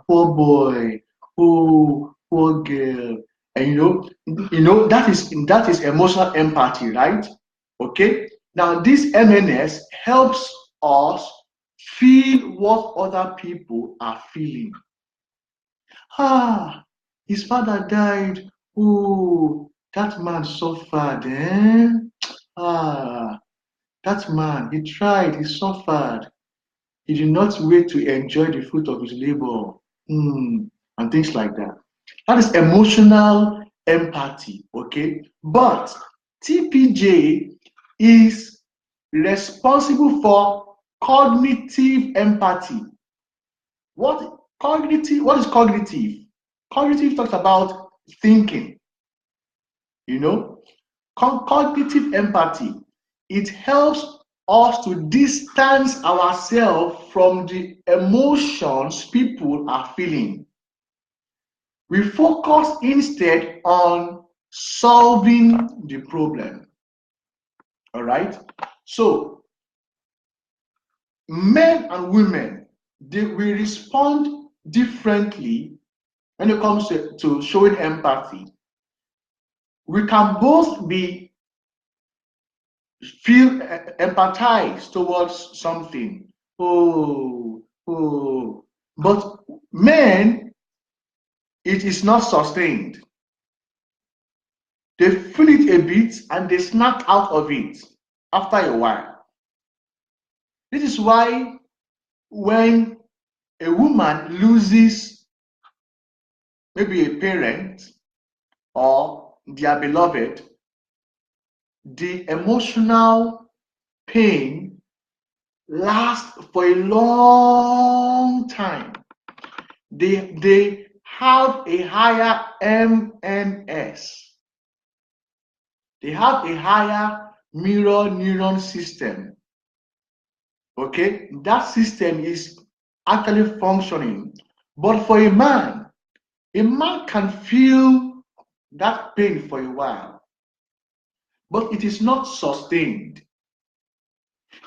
poor boy, oh, poor girl. And that is emotional empathy, right? Okay. Now this MNS helps us feel what other people are feeling. His father died. Oh, that man suffered, eh? Ah, that man, he tried, he suffered. He did not wait to enjoy the fruit of his labor. And things like that. That is emotional empathy, okay? But TPJ is responsible for cognitive empathy. What is cognitive? Cognitive talks about thinking, cognitive empathy. It helps us to distance ourselves from the emotions people are feeling. We focus instead on solving the problem. All right? So, men and women, we respond differently when it comes to showing empathy. We can both feel empathize towards something. But men, it is not sustained. They feel it a bit and they snap out of it after a while. This is why when a woman loses maybe a parent or their beloved, the emotional pain lasts for a long time. They have a higher MNS. They have a higher mirror neuron system. Okay, that system is actually functioning. But for a man can feel that pain for a while, but it is not sustained.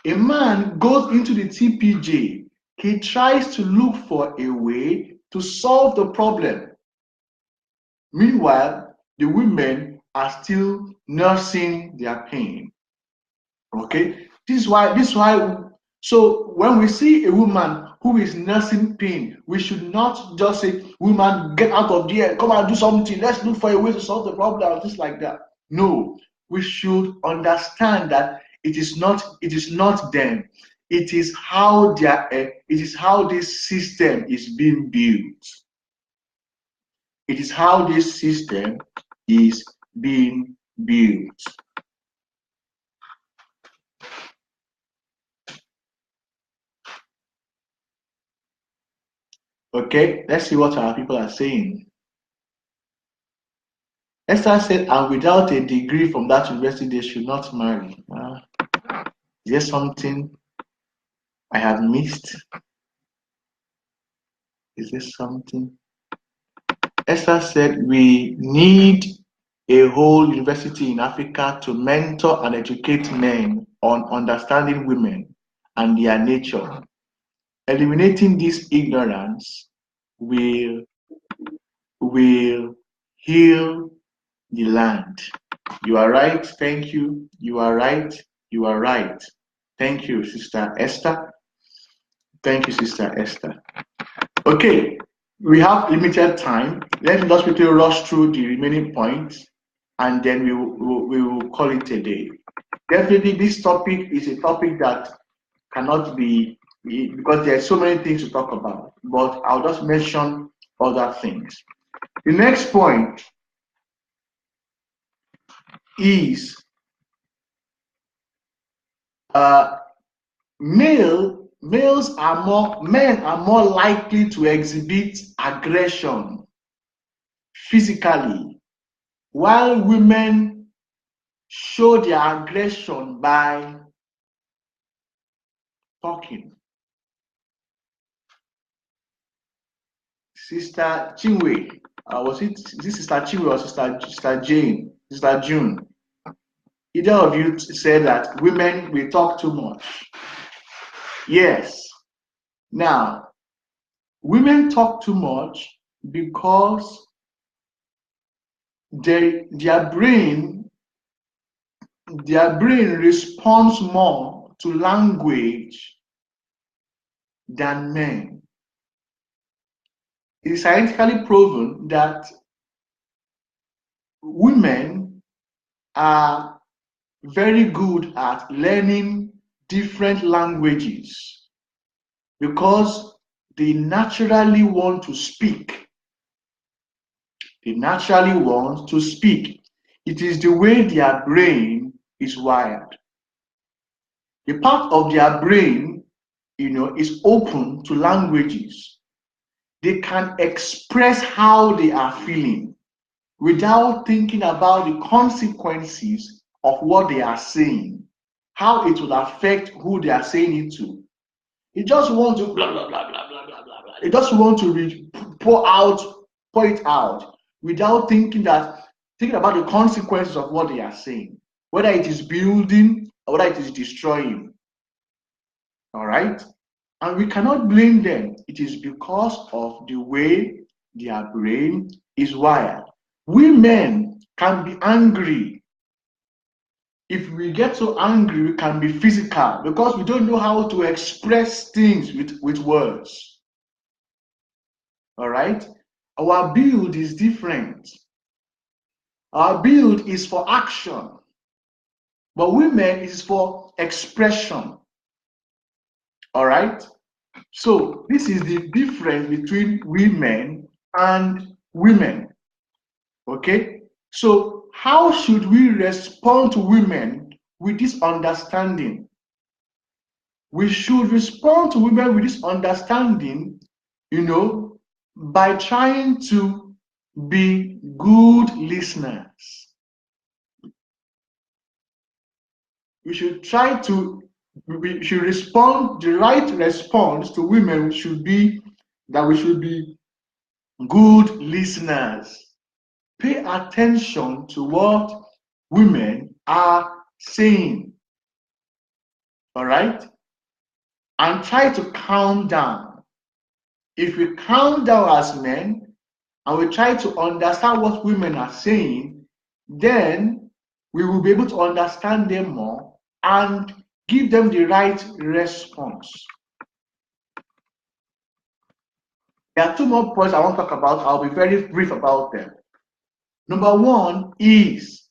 A man goes into the TPJ, he tries to look for a way to solve the problem. Meanwhile, the women are still nursing their pain. Okay, this is why. So when we see a woman who is nursing pain, we should not just say, "Woman, get out of there, come and do something. Let's look for a way to solve the problem," just like that. No, we should understand that it is not them. It is how this system is being built. It is how this system is being built. Okay, let's see what our people are saying. Esther said, and without a degree from that university, they should not marry. Is there something I have missed? Is there something? Esther said, we need a whole university in Africa to mentor and educate men on understanding women and their nature. Eliminating this ignorance will heal the land. You are right. Thank you. You are right. You are right. Thank you, Sister Esther. Thank you, Sister Esther. Okay, we have limited time. Let's just quickly rush through the remaining points and then we will call it a day. Definitely, this topic is a topic that cannot be, because there are so many things to talk about, but I'll just mention other things. The next point is men are more likely to exhibit aggression physically, while women show their aggression by talking. Sister Chinwe, was it this Sister Chinwe or Sister Jane? Sister June? Either of you said that women will talk too much. Yes. Now, Women talk too much because their brain responds more to language than men. It is scientifically proven that women are very good at learning different languages because they naturally want to speak. They naturally want to speak. It is the way their brain is wired. The part of their brain, is open to languages. They can express how they are feeling without thinking about the consequences of what they are saying, how it will affect who they are saying it to. They just want to blah blah blah blah blah blah blah blah. They just want to pour it out without thinking about the consequences of what they are saying, whether it is building or whether it is destroying. All right? And we cannot blame them. It is because of the way their brain is wired. We men can be angry. If we get so angry, we can be physical because we don't know how to express things with words. All right? Our build is different. Our build is for action, but women is for expression. All right? So this is the difference between women and women. Okay? So how should we respond to women with this understanding? We should respond to women with this understanding, by trying to be good listeners. We should respond, the right response to women should be that we should be good listeners. Pay attention to what women are saying. All right? And try to calm down. If we calm down as men and we try to understand what women are saying, then we will be able to understand them more and give them the right response. There are two more points I want to talk about. I'll be very brief about them. Number one is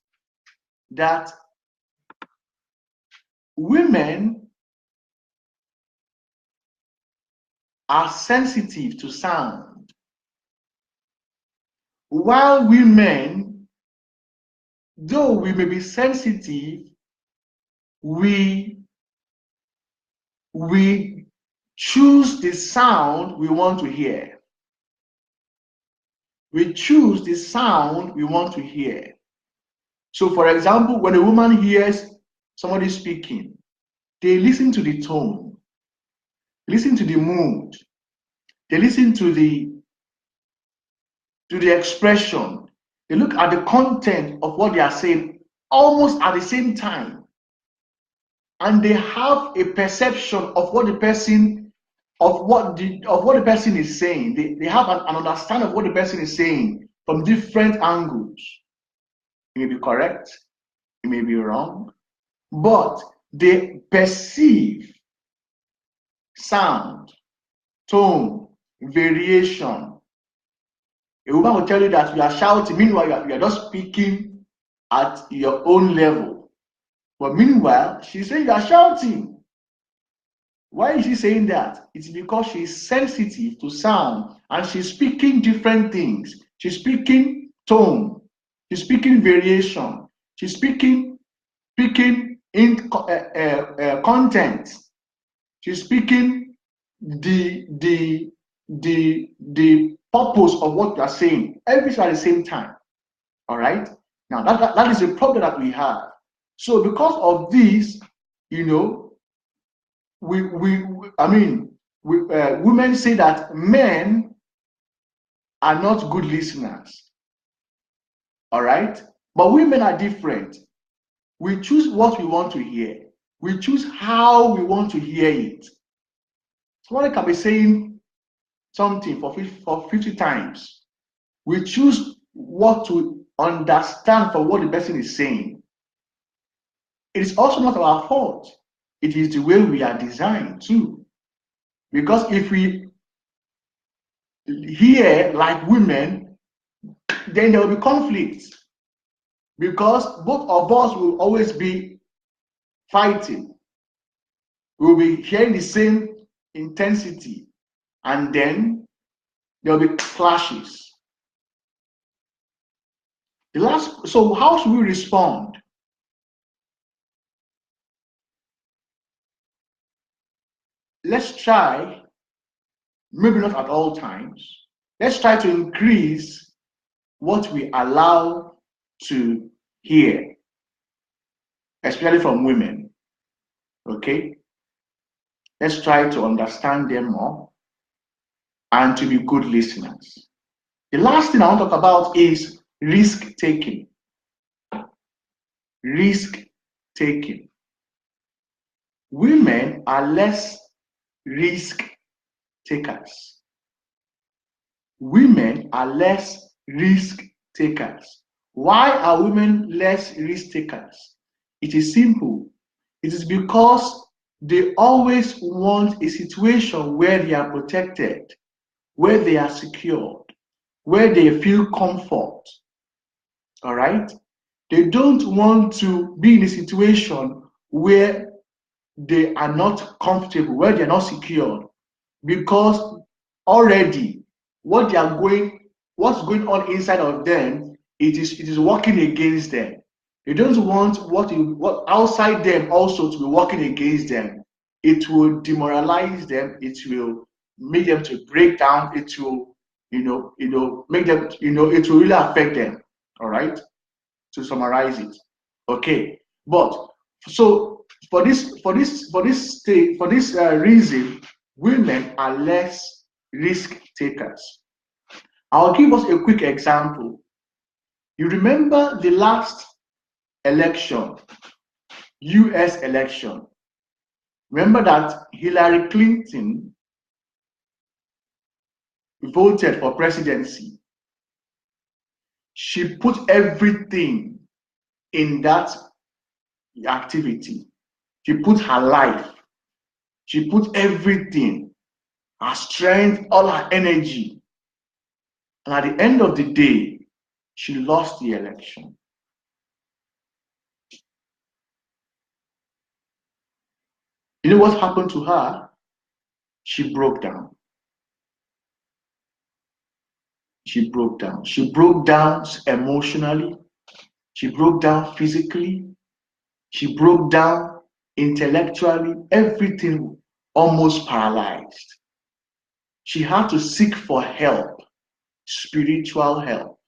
that women are sensitive to sound, while women, though we may be sensitive, we choose the sound we want to hear. We choose the sound we want to hear. So, for example, when a woman hears somebody speaking, they listen to the tone, listen to the mood, they listen to the expression, they look at the content of what they are saying almost at the same time, and they have a perception of what the person is saying. They have an understanding of what the person is saying from different angles. It may be correct, it may be wrong, but they perceive sound, tone, variation. A woman will tell you that you are shouting, meanwhile you are just speaking at your own level. But meanwhile, she's saying you are shouting. Why is she saying that? It's because she's sensitive to sound and she's speaking different things. She's speaking tone, she's speaking variation, she's speaking in content, she's speaking the purpose of what you are saying. Everything at the same time. All right. Now that is a problem that we have. So because of this, women say that men are not good listeners. All right. But women are different. We choose what we want to hear. We choose how we want to hear it. Somebody can be saying something for 50 times, we choose what to understand for what the person is saying. It is also not our fault. It is the way we are designed too. Because if we hear like women, then there will be conflict. Because both of us will always be fighting. We will be hearing the same intensity, and then there will be clashes. So how should we respond? Let's try, maybe not at all times, let's try to increase what we allow to hear, especially from women. Okay? Let's try to understand them more and to be good listeners. The last thing I want to talk about is risk taking. Risk taking. Women are less risk takers. Women are less risk takers. Why are women less risk takers? It is simple. It is because they always want a situation where they are protected, where they are secured, where they feel comfort. All right? They don't want to be in a situation where they are not comfortable, where they are not secured, because already what's going on inside of them, it is working against them. They don't want what outside them also to be working against them. It will demoralize them. It will make them to break down. It will, make them, it will really affect them. All right. To summarize it, okay. But so for this reason, women are less risk takers. I'll give us a quick example. You remember the last election, US election. Remember that Hillary Clinton voted for presidency. She put everything in that activity. She put her life. She put everything, her strength, all her energy. And at the end of the day, she lost the election. You know what happened to her? She broke down. She broke down. She broke down emotionally. She broke down physically. She broke down intellectually. Everything almost paralyzed. She had to seek for help, spiritual help.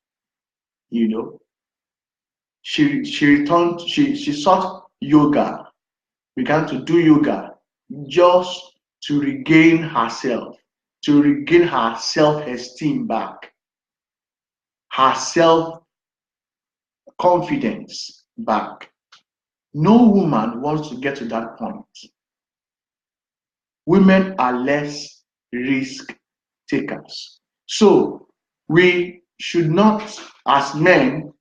She returned, she sought yoga, began to do yoga just to regain herself, to regain her self-esteem back, her self-confidence back. No woman wants to get to that point. Women are less risk takers. So we should not, as men,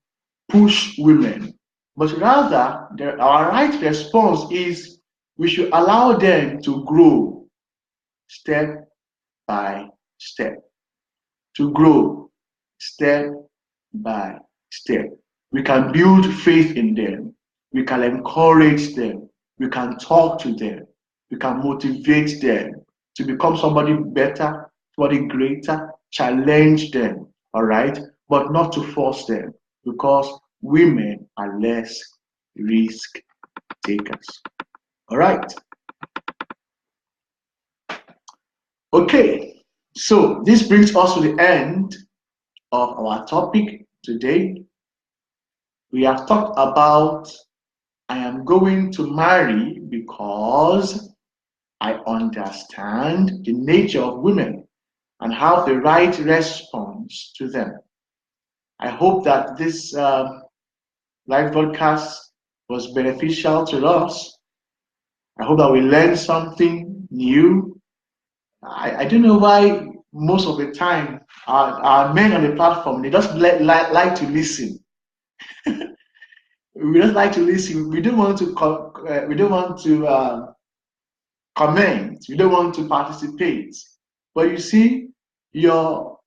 push women, but rather our right response is we should allow them to grow step by step, to grow step by step. We can build faith in them. We can encourage them. We can talk to them. We can motivate them to become somebody better, somebody greater, challenge them, all right? But not to force them, because women are less risk takers. All right. Okay, so this brings us to the end of our topic today. We have talked about I am going to marry because I understand the nature of women and have the right response to them. I hope that this live broadcast was beneficial to us. I hope that we learned something new. I don't know why most of the time, our men on the platform, they just like to listen. We just like to listen. We don't want to comment. We don't want to participate. But you see, your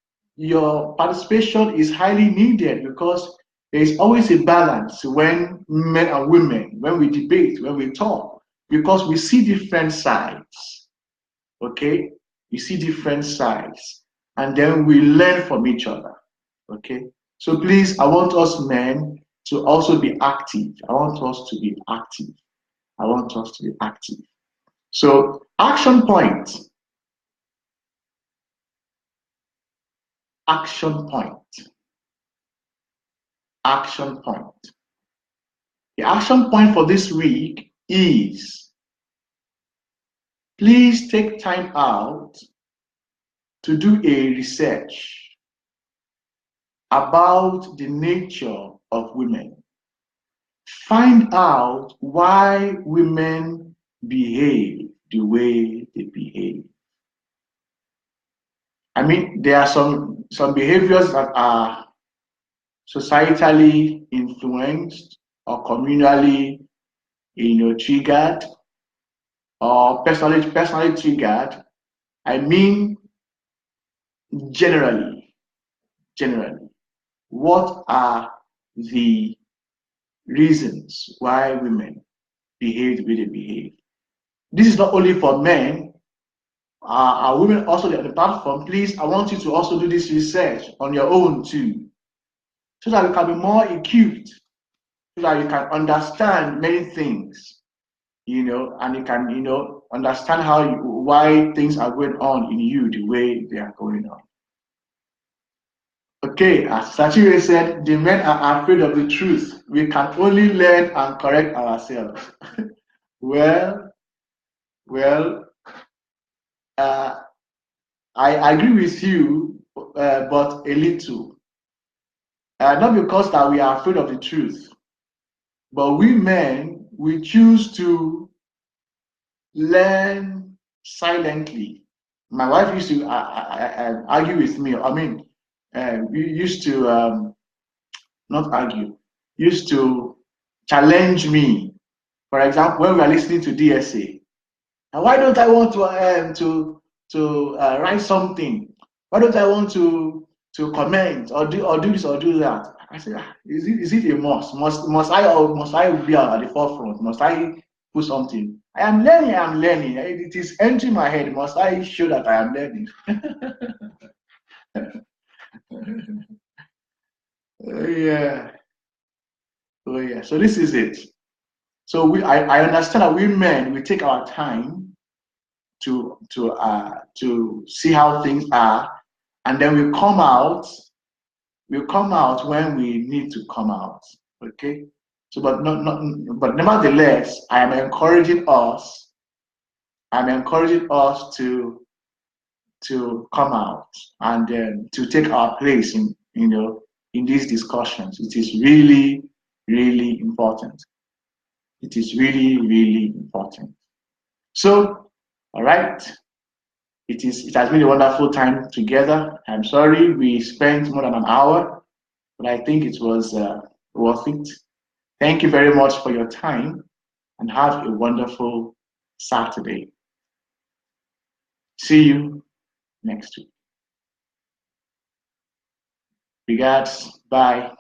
participation is highly needed because there is always a balance when men and women, when we debate, when we talk, because we see different sides. Okay, we see different sides, and then we learn from each other. Okay, so please, I want us men to also be active. I want us to be active. I want us to be active. So, action point. Action point. Action point. The action point for this week is please take time out to do a research about the nature of women. Find out why women behave the way they behave. I mean, there are some behaviors that are societally influenced or communally, triggered or personally triggered. I mean, generally, what are the reasons why women behave the way they behave? This is not only for men. Are women also on the platform? Please, I want you to also do this research on your own too, so that you can be more equipped, so that you can understand many things, and you can, understand why things are going on in you the way they are going on. Okay, as Sachire said, the men are afraid of the truth. We can only learn and correct ourselves. well, well, uh, I agree with you, but a little. Not because that we are afraid of the truth, but we men, we choose to learn silently. My wife used to argue with me. I mean, we used to not argue, used to challenge me. For example, when we are listening to DSA, and why don't I want to write something? Why don't I want to comment or do this or do that? I said, is it a must? Must I be at the forefront? Must I put something? I am learning. I'm learning. It is entering my head. Must I show that I am learning? Yeah. Oh yeah. So this is it. So I understand that we men, we take our time to see how things are, and then we come out. We come out when we need to come out. Okay. So, but nevertheless, I am encouraging us. I'm encouraging us to come out and to take our place in these discussions. It is really, really important. It is really, really important. So, all right. It has been a wonderful time together. I'm sorry we spent more than an hour, but I think it was worth it. Thank you very much for your time and have a wonderful Saturday. See you next week. Regards. Bye.